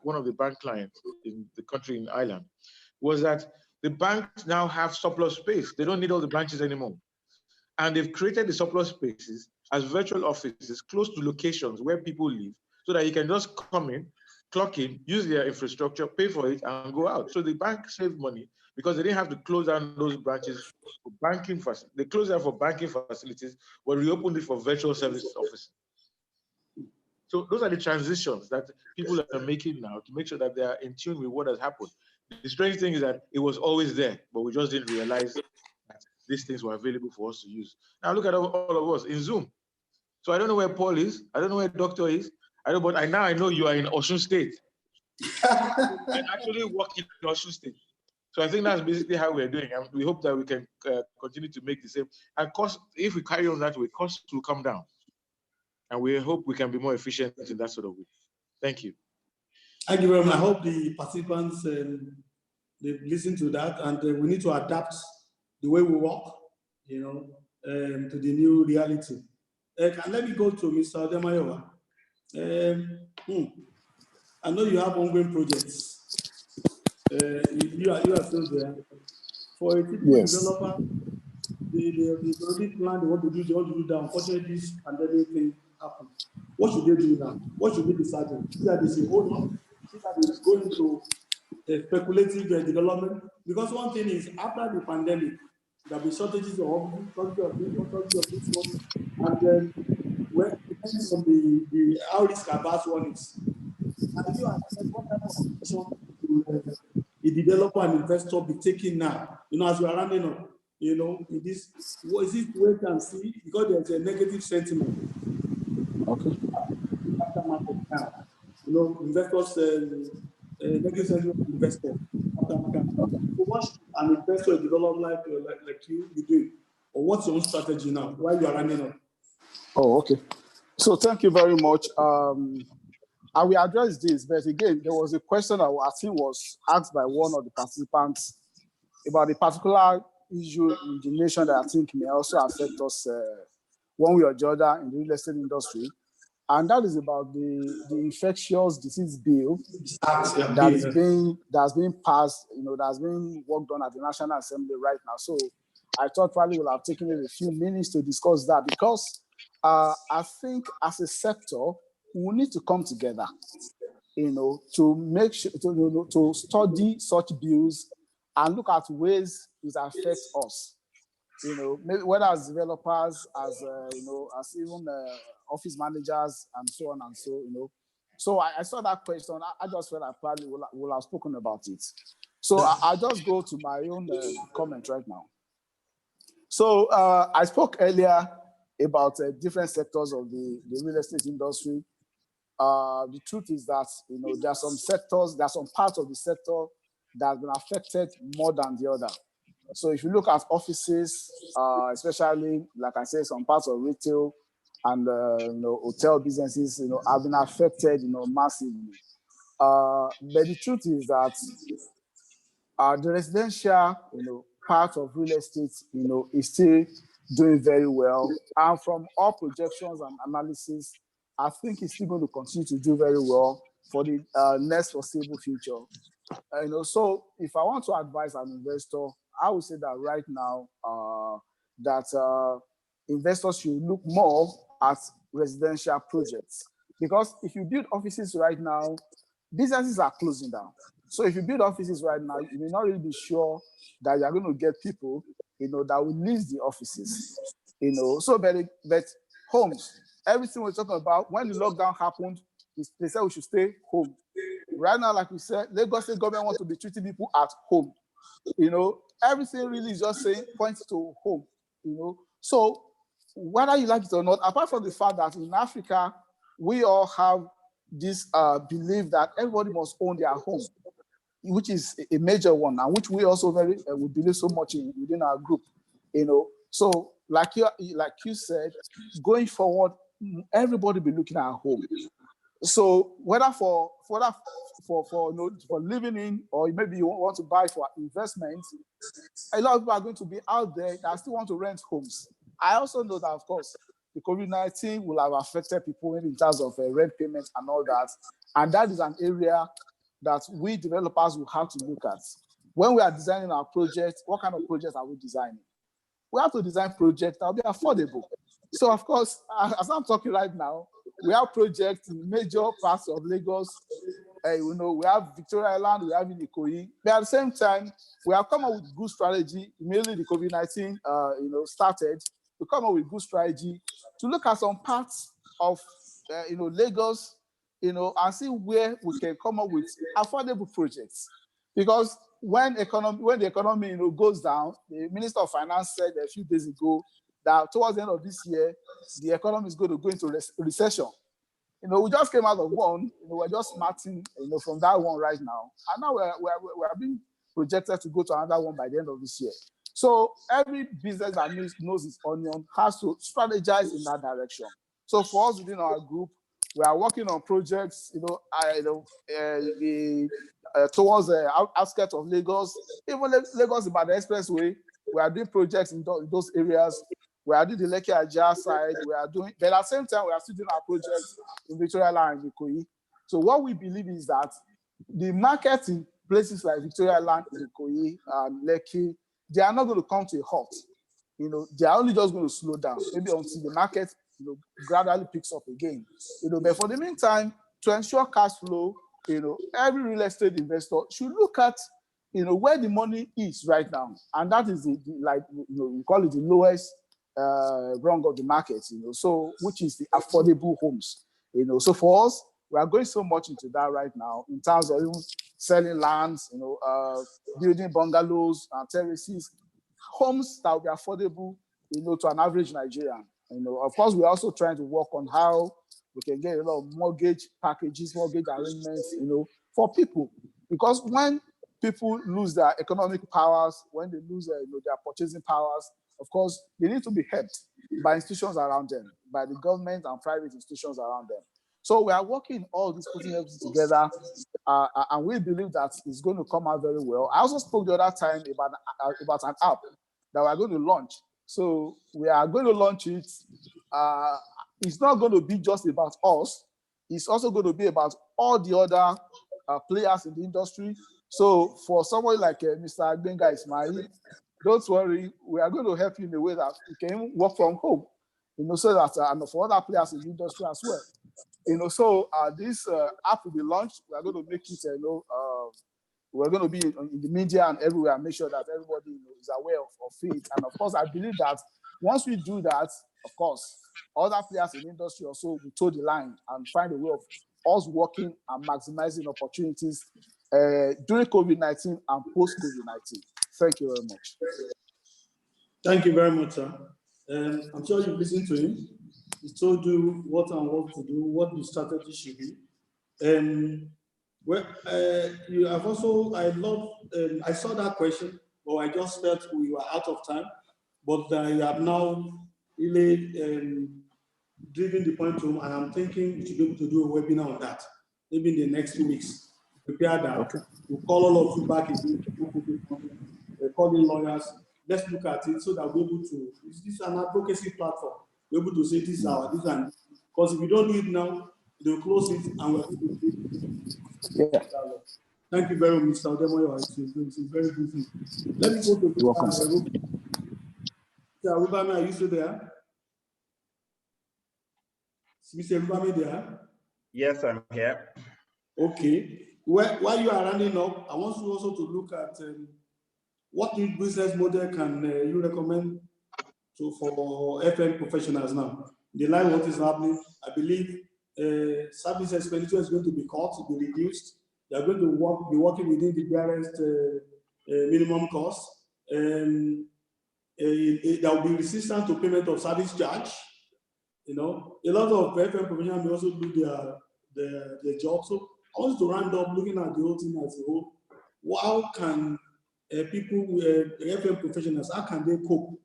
one of the bank clients in the country in Ireland, was that the banks now have surplus space. They don't need all the branches anymore. And they've created the surplus spaces as virtual offices close to locations where people live, so that you can just come in, clock in, use their infrastructure, pay for it, and go out. So the bank saved money because they didn't have to close down those branches for banking facilities. They closed down for banking facilities, but reopened it for virtual service offices. So those are the transitions that people are making now to make sure that they are in tune with what has happened. The strange thing is that it was always there, but we just didn't realize that these things were available for us to use. Now look at all of us in Zoom. So I don't know where Paul is. I don't know where Doctor is. But now I know you are in Osun State. and actually work in Osun State. So I think that's basically how we're doing. And we hope that we can continue to make the same. And cost, if we carry on that way, costs will come down. And we hope we can be more efficient in that sort of way. Thank you. Thank you very much. I hope the participants they've listened to that, and we need to adapt the way we work, you know, to the new reality. And let me go to Mr. Ademayowa. I know you have ongoing projects. You are still there. For a typical developer, they already plan, they want to do that. Unfortunately, this pandemic thing happened. What should they do now? What should be decided? Either they say, hold on, either they go into speculative development. Because one thing is, after the pandemic, there'll be shortages of this one, and then depending on the how risk averse one is. And you understand what type of action the developer and investor be taking now, you know, as we are running up, you know, in this, what is it wait and see, because there's a negative sentiment. Okay. After market now, you know, investors, negative sentiment investors. After market. Okay. So what should an investor, a developer like you be doing? Or what's your own strategy now while you are running up? Oh, okay. So thank you very much. I will address this, but again, there was a question that I think was asked by one of the participants about a particular issue in the nation that I think may also affect us one way or the other in the real estate industry. And that is about the infectious disease bill that's being passed, you know, that's being worked on at the National Assembly right now. So I thought probably we'll have taken a few minutes to discuss that, because I think as a sector, we need to come together, you know, to make sure to study such bills and look at ways it affects us, you know, maybe whether as developers, as you know, as even office managers, and so on and so, you know. So I saw that question. I just felt I probably will have spoken about it. So I'll just go to my own comment right now. So I spoke earlier about different sectors of the real estate industry. The truth is that, you know, there are some sectors, there are some parts of the sector that have been affected more than the other. So if you look at offices, especially, like I said, some parts of retail and you know, hotel businesses, you know, have been affected, you know, massively. But the truth is that the residential, you know, part of real estate, you know, is still doing very well. And from all projections and analysis, I think it's still going to continue to do very well for the next foreseeable future. You know, so if I want to advise an investor, I would say that right now that investors should look more at residential projects, because if you build offices right now, businesses are closing down. So if you build offices right now, you may not really be sure that you're going to get people, you know, that will lease the offices, you know. So but homes, everything we're talking about, when the lockdown happened, they said we should stay home. Right now, like we said, Lagos State government wants to be treating people at home. You know, everything really is just saying points to home, you know. So whether you like it or not, apart from the fact that in Africa, we all have this belief that everybody must own their home, which is a major one, and which we also very we believe so much in within our group, you know. So like you said, going forward, everybody be looking at home. So whether for living in, or maybe you want to buy for investment, a lot of people are going to be out there that still want to rent homes. I also know that, of course, the COVID-19 will have affected people maybe in terms of rent payments and all that. And that is an area that we developers will have to look at. When we are designing our project, what kind of projects are we designing? We have to design projects that will be affordable. So, of course, as I'm talking right now, we have projects in major parts of Lagos. You know, we have Victoria Island, we have in Ikoyi. But at the same time, we have come up with good strategy. Immediately the COVID-19, you know, started. We come up with good strategy to look at some parts of, you know, Lagos, you know, and see where we can come up with affordable projects. Because when the economy, you know, goes down, the Minister of Finance said a few days ago that towards the end of this year, the economy is going to go into recession. we just came out of one. We're just smarting, from that one right now, and now we're being projected to go to another one by the end of this year. So every business that knows its onion has to strategize in that direction. So for us within our group, we are working on projects, towards the outskirts of Lagos, even Lagos by the expressway. We are doing projects in those areas. We are doing the Lekki Ajah side. We are doing, but at the same time, we are still doing our projects in Victoria Land and Ikoyi. So what we believe is that the market in places like Victoria Land, Ikoyi, and Lekki, they are not going to come to a halt. They are only just going to slow down, maybe until the market, gradually picks up again. But for the meantime, to ensure cash flow, every real estate investor should look at, where the money is right now, and that is we call it the lowest rung of the market, so which is the affordable homes, So for us, we are going so much into that right now in terms of even selling lands, building bungalows and terraces, homes that will be affordable, to an average Nigerian. Of course, we're also trying to work on how we can get a lot of mortgage packages, mortgage arrangements, for people, because when people lose their economic powers, when they lose their purchasing powers, of course, they need to be helped by institutions around them, by the government and private institutions around them. So we are working all this, putting everything together, and we believe that it's going to come out very well. I also spoke the other time about an app that we are going to launch. So we are going to launch it. It's not going to be just about us. It's also going to be about all the other players in the industry. So for somebody like Mr. Agbenga Ismail, don't worry, we are going to help you in a way that you can work from home, so that, and for other players in the industry as well. So this app will be launched. We are going to make it, we're going to be in the media and everywhere and make sure that everybody is aware of it. And of course, I believe that once we do that, of course, other players in the industry also will toe the line and find a way of us working and maximizing opportunities during COVID-19 and post-COVID-19. Thank you very much. Thank you very much, sir. I'm sure you've listened to him. He told you what and what to do, what the strategy should be. You have also, I saw that question, but I just felt we were out of time. But you have now really driven the point home, and I'm thinking we should be able to do a webinar on that, maybe in the next 2 weeks. Prepare that. Okay. We'll call all of you back again. We'll call in lawyers. Let's look at it so that we're able to. This is an advocacy platform. We're able to say this is our, this and because if we don't do it now, they'll close it and we're able to do it. Yeah. Thank you very much, Mr. Odemoyo. It's very busy. Let me go to Mr. Rubami. Are you still there? Mr. Rubami there? Yes, I'm here. Okay. While you are running up, I want you also to look at what new business model can you recommend for FM professionals now? The line, what is happening, I believe service expenditure is going to be cut, to be reduced. They are going to be working within the barest minimum cost. There will be resistance to payment of service charge. A lot of FM professionals may also do their job. So I want to round up looking at the whole thing as a whole. How can people, FM professionals, how can they cope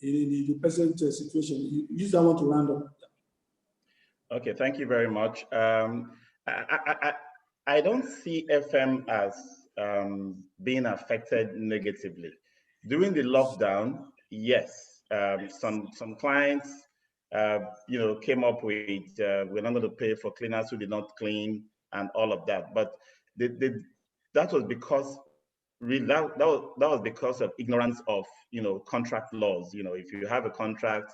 in the present situation? You use that one to round up. Okay, thank you very much. I don't see FM as being affected negatively. During the lockdown, yes, some clients, came up with we're not going to pay for cleaners who did not clean and all of that. But that was because that was because of ignorance of contract laws. If you have a contract,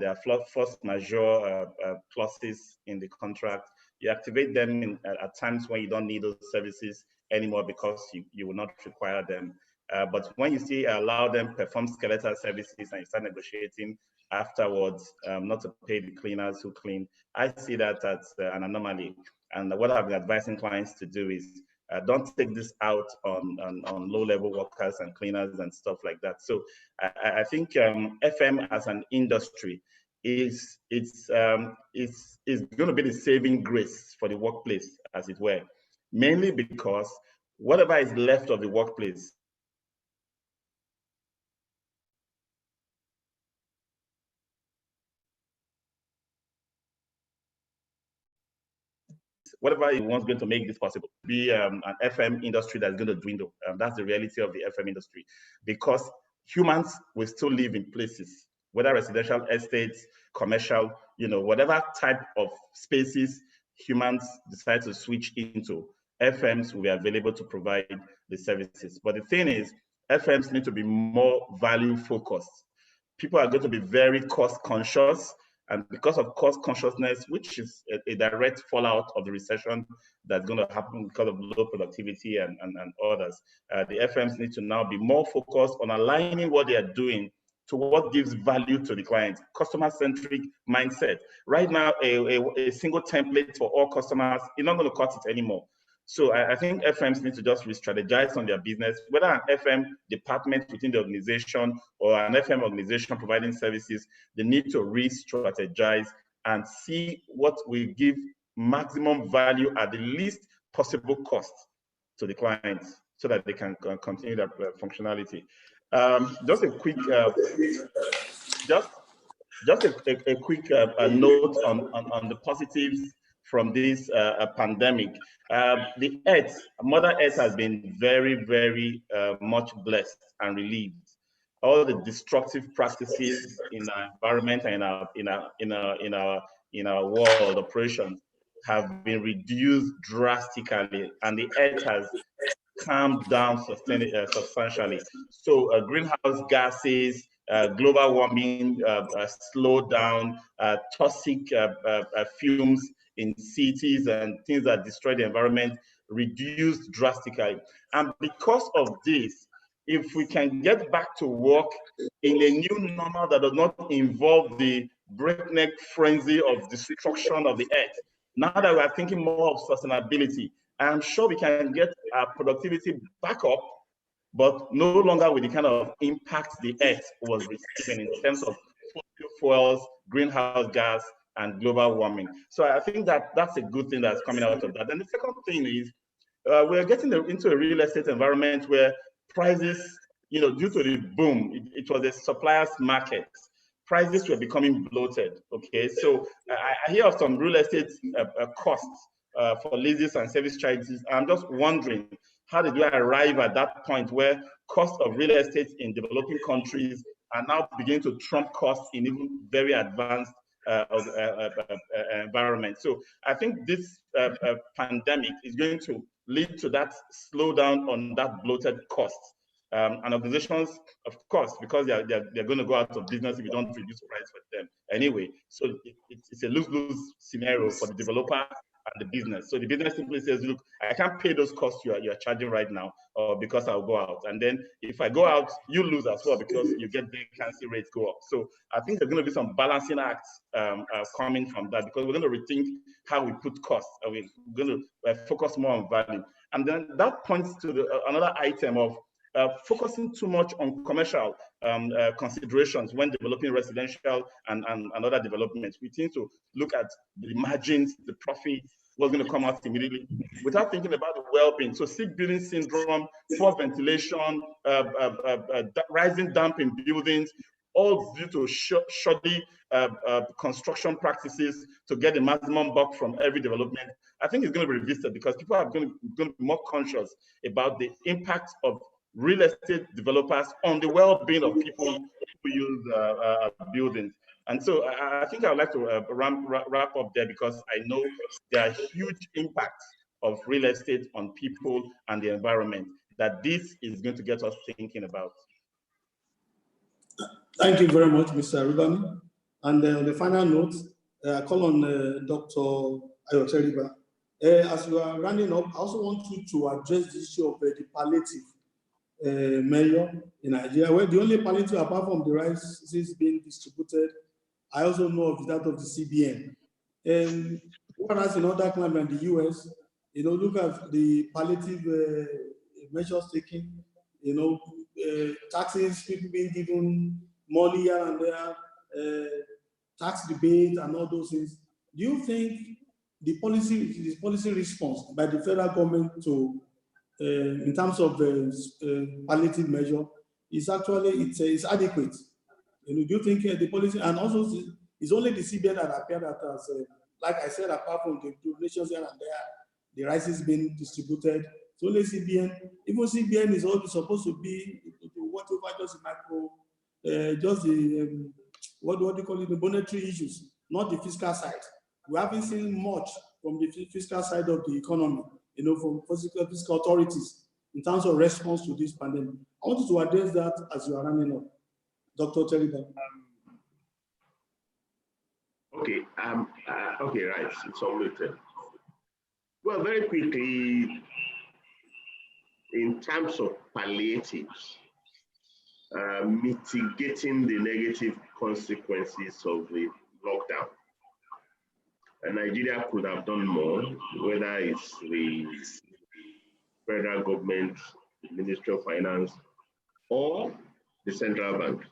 there are force majeure clauses in the contract. You activate them at times when you don't need those services anymore because you will not require them. But when you see allow them perform skeletal services and you start negotiating afterwards, not to pay the cleaners who clean, I see that as an anomaly. And what I've been advising clients to do is don't take this out on low-level workers and cleaners and stuff like that. So I think FM as an industry is going to be the saving grace for the workplace, as it were, mainly because whatever is left of the workplace, whatever he wants going to make this possible, be an FM industry that's going to dwindle. That's the reality of the FM industry, because humans will still live in places, whether residential estates, commercial, whatever type of spaces humans decide to switch into, FMs will be available to provide the services. But the thing is, FMs need to be more value focused. People are going to be very cost conscious, and because of cost consciousness, which is a direct fallout of the recession that's going to happen because of low productivity and others, the FMs need to now be more focused on aligning what they are doing to what gives value to the client, customer-centric mindset. Right now, a single template for all customers is not going to cut it anymore. So I think FMs need to just re-strategize on their business, whether an FM department within the organization or an FM organization providing services. They need to re-strategize and see what will give maximum value at the least possible cost to the clients, so that they can continue their functionality. Just a quick, just a quick note on the positives from this pandemic. The Earth, Mother Earth, has been very, very much blessed and relieved. All the destructive practices in our environment and in our world operations have been reduced drastically, and the Earth has calmed down substantially. So greenhouse gases, global warming slowed down, toxic fumes in cities and things that destroy the environment reduced drastically. And because of this, if we can get back to work in a new normal that does not involve the breakneck frenzy of destruction of the earth, now that we are thinking more of sustainability, I'm sure we can get our productivity back up, but no longer with the kind of impact the earth was receiving in terms of fossil fuels, greenhouse gas, and global warming. So I think that that's a good thing that's coming out of that. And the second thing is, we're getting into a real estate environment where prices, due to the boom, it was a supplier's market. Prices were becoming bloated. Okay, so I hear of some real estate costs for leases and service charges. I'm just wondering, how did we arrive at that point where cost of real estate in developing countries are now beginning to trump costs in even very advanced environment? So I think this pandemic is going to lead to that slowdown on that bloated cost. And organizations, of course, because they're going to go out of business if you don't reduce price for them anyway. So it's a lose-lose scenario for the developer and the business. So the business simply says, look, I can't pay those costs you are charging right now, or because I'll go out. And then if I go out, you lose as well, because you get vacancy rates go up. So I think there's going to be some balancing acts coming from that, because we're going to rethink how we put costs. We're going to focus more on value. And then that points to another item of focusing too much on commercial considerations when developing residential and other developments. We need to look at the margins, the profit, what's going to come out immediately, without thinking about the well-being. So sick building syndrome, poor ventilation, rising damp in buildings, all due to shoddy construction practices to get the maximum buck from every development. I think it's going to be revisited, because people are going to be more conscious about the impact of real estate developers on the well-being of people who use buildings. And so I think I would like to wrap up there, because I know there are huge impacts of real estate on people and the environment that this is going to get us thinking about. Thank you very much, Mr. Rubami. And on the final note, I call on Dr. Ayoteriba. As we are running up, I also want you to address the issue of the palliative measure in Nigeria, where the only palliative, apart from the rice is being distributed, I also know of that of the CBN. Whereas in other countries like the US, look at the palliative measures taken, taxes, people being given money here and there, tax debate and all those things, do you think the policy response by the federal government to in terms of palliative measure is actually it's adequate? Do you think the policy, and also it's only the CBN that appeared that as like I said, apart from the donations here and there, the rice is being distributed. It's only CBN. Even CBN is also supposed to be whatever, just the micro, just the what do you call it, the monetary issues, not the fiscal side. We haven't seen much from the fiscal side of the economy, from fiscal authorities in terms of response to this pandemic. I want you to address that as you are running up, Dr. Teriba. Okay, okay, right. It's all written. Well, very quickly, in terms of palliatives, mitigating the negative consequences of the lockdown. And Nigeria could have done more, whether it's the federal government, the Ministry of Finance, or the central bank.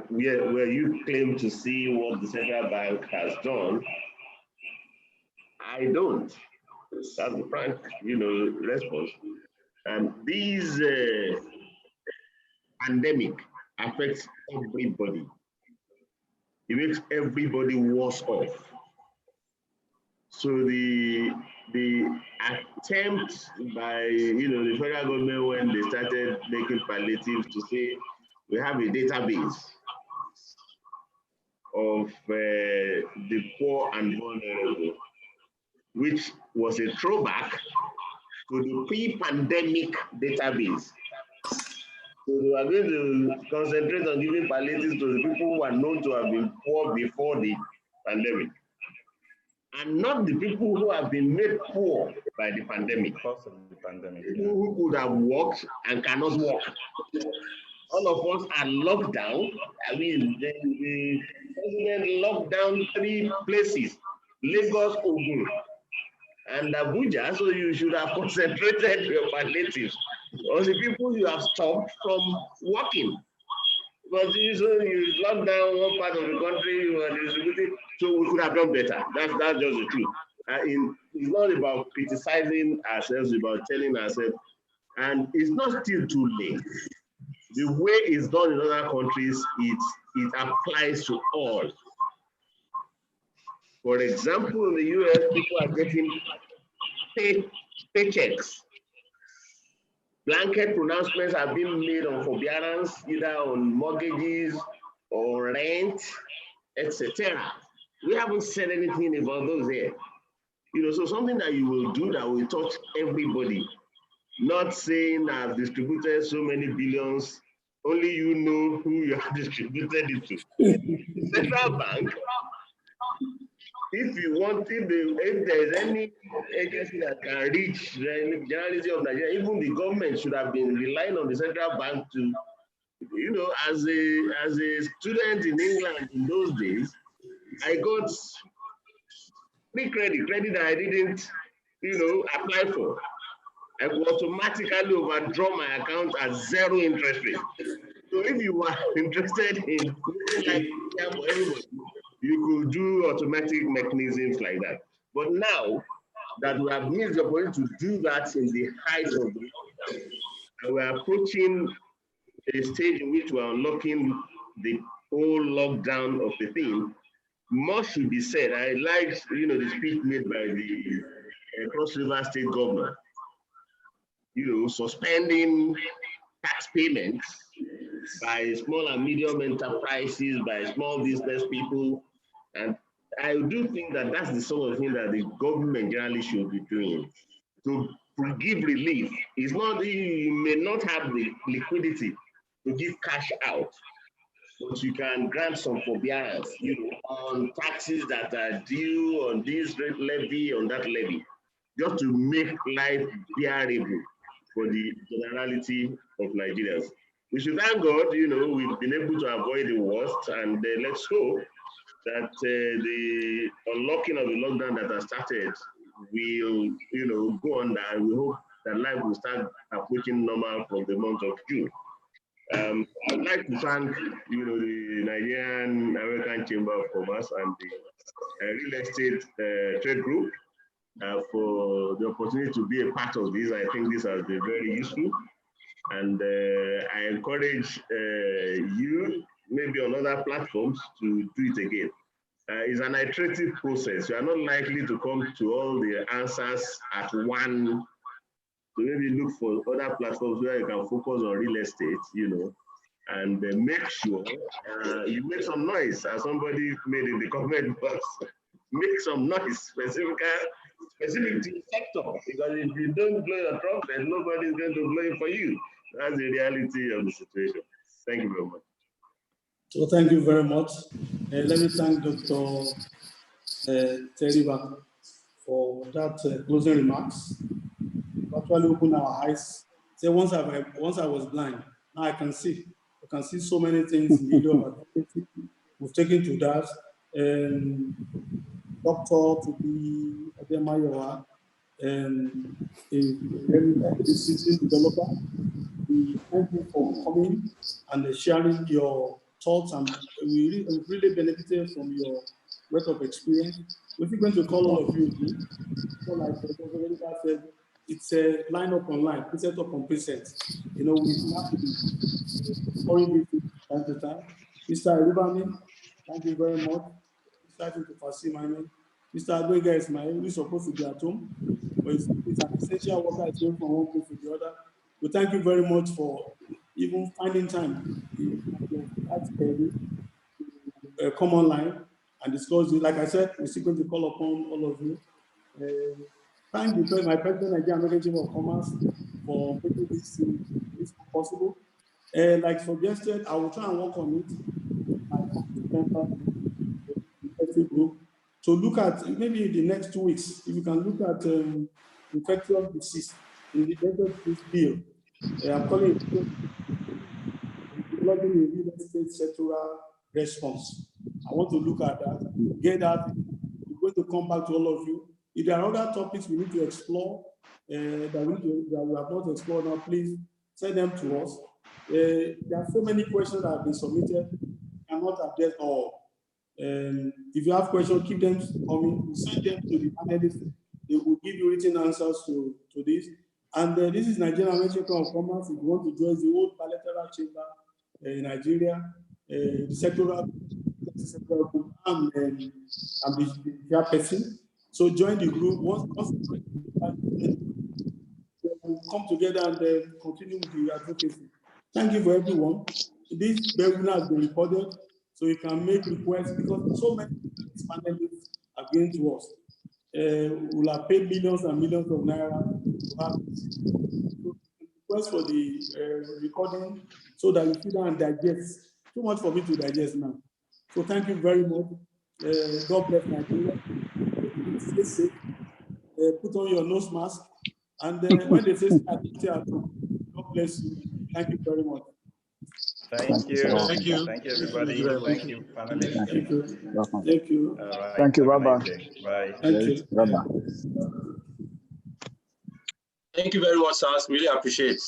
Where you claim to see what the central bank has done, I don't. That's the frank, response. These pandemic affects everybody. It makes everybody worse off. So the attempt by the federal government when they started making palliatives to say we have a database of the poor and vulnerable, which was a throwback to the pre-pandemic database. So we are going to concentrate on giving palliatives to the people who are known to have been poor before the pandemic, and not the people who have been made poor by the pandemic. Because of the pandemic. People who could have walked and cannot walk. All of us are locked down. I mean, the president locked down 3 places: Lagos, Ogun, and Abuja. So you should have concentrated your palliatives on the people you have stopped from working. But you locked down one part of the country, you are distributing, so we could have done better. That's just the truth. It's not about criticizing ourselves, it's about telling ourselves, and it's not still too late. The way it's done in other countries, it applies to all. For example, in the US, people are getting paychecks. Blanket pronouncements have been made on forbearance, either on mortgages or rent, etc. We haven't said anything about those here. So something that you will do that will touch everybody. Not saying I've distributed so many billions, only you know who you have distributed it to. The central bank, if there is any agency that can reach the generality of Nigeria, even the government should have been relying on the central bank to, as a student in England in those days, I got free credit that I didn't, apply for. I could automatically overdraw my account at 0 interest rate. So if you were interested in like for everybody, you could do automatic mechanisms like that. But now that we have missed the opportunity to do that in the height of the lockdown, and we're approaching a stage in which we're unlocking the whole lockdown of the thing, more should be said. I like, the speech made by the Cross River State governor, suspending tax payments by small and medium enterprises, by small business people. And I do think that that's the sort of thing that the government generally should be doing to give relief. It's not, you may not have the liquidity to give cash out, but you can grant some forbearance, on taxes that are due, on this rate levy, on that levy, just to make life bearable for the generality of Nigerians. We should thank God, we've been able to avoid the worst, and let's hope that the unlocking of the lockdown that has started will, go on, and we hope that life will start approaching normal from the month of June. I'd like to thank, the Nigerian-American Chamber of Commerce and the Real Estate Trade Group for the opportunity to be a part of this. I think this has been very useful. And I encourage you, maybe on other platforms, to do it again. It's an iterative process. You are not likely to come to all the answers at one. So maybe look for other platforms where you can focus on real estate, and make sure you make some noise, as somebody made in the comment box. Make some noise specific to the sector, because if you don't blow your trumpet, nobody's going to blow it for you. That's the reality of the situation. Thank you very much. So thank you very much. Let me thank Dr. Teriba for that closing remarks. Actually open our eyes. Say once I was blind, now I can see. I can see so many things in the area of advocacy. We've taken to that. Dr. to be Ademayowa, a citizen developer. We thank you for coming and sharing your thoughts, and we really benefited from your wealth of experience. We're going to call all of you again. So like Dr. said, it's a line up online, preset up on preset. We have to be scoring this time to time. Mr. Rubami, thank you very much. Starting to foresee my name. Mr. Adwega Ismail, who is supposed to be at home, but it's an essential worker going from one place to the other. We thank you very much for even finding time to come online and discuss it. Like I said, we're still going to call upon all of you. Thank you, my president, Nigerian-American Chamber of Commerce, for making this possible. Like suggested, I will try and work on it. My group to look at maybe in the next 2 weeks, if you can look at infectious disease in the this bill. I'm calling it developing a real estate sectoral response. I want to look at that, get that. We're going to come back to all of you. If there are other topics we need to explore that we have not explored now, please send them to us. There are so many questions that have been submitted. I cannot address all. If you have questions, keep them coming. We send them to the panelists. They will give you written answers to this. And this is Nigerian-American Chamber of Commerce. If you want to join the old bilateral chamber in Nigeria, the sectoral group, and the chairperson. So join the group. Once we'll come together and continue with the advocacy. Thank you for everyone. This webinar has been recorded, so you can make requests, because so many panelists are going to us. We'll have paid millions and millions of naira to have request for the recording so that you sit down and digest. Too much for me to digest now. So thank you very much. God bless Nigeria. Stay safe. Put on your nose mask. And when they say stay at home, God bless you. Thank you very much. Thank you. Thank you. Thank you, everybody. Thank you, panelists. Thank you. Thank you. All right. Thank you. Bye-bye. Bye. Thank you. Bye-bye. Thank you very much, sir. Really appreciate it.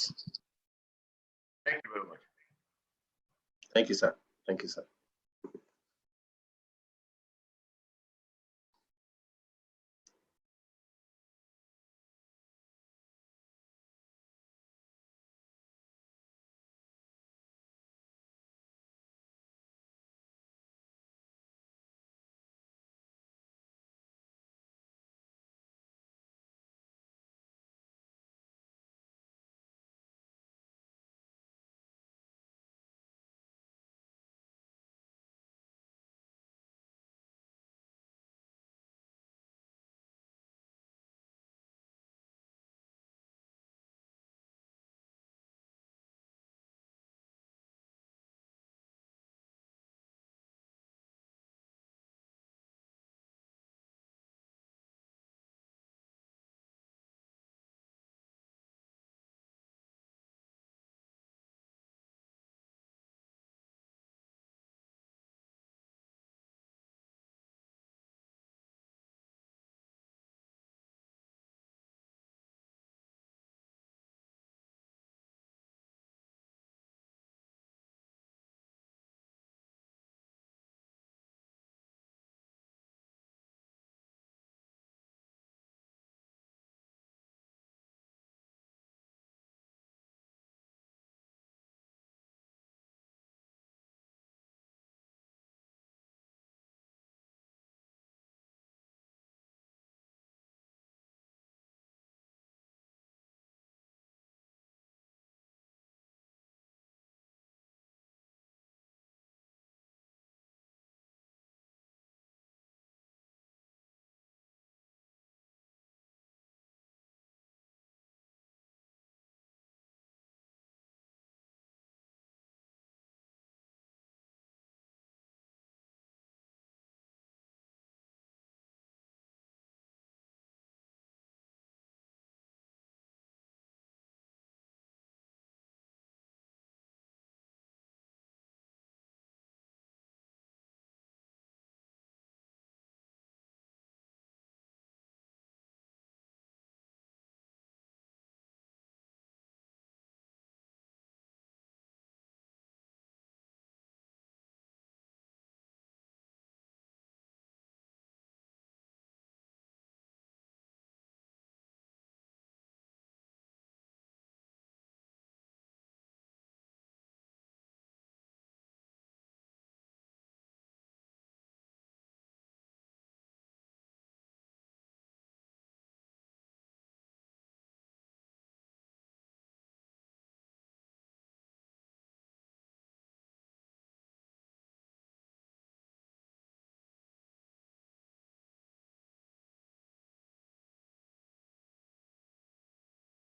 Thank you very much. Thank you, sir. Thank you, sir.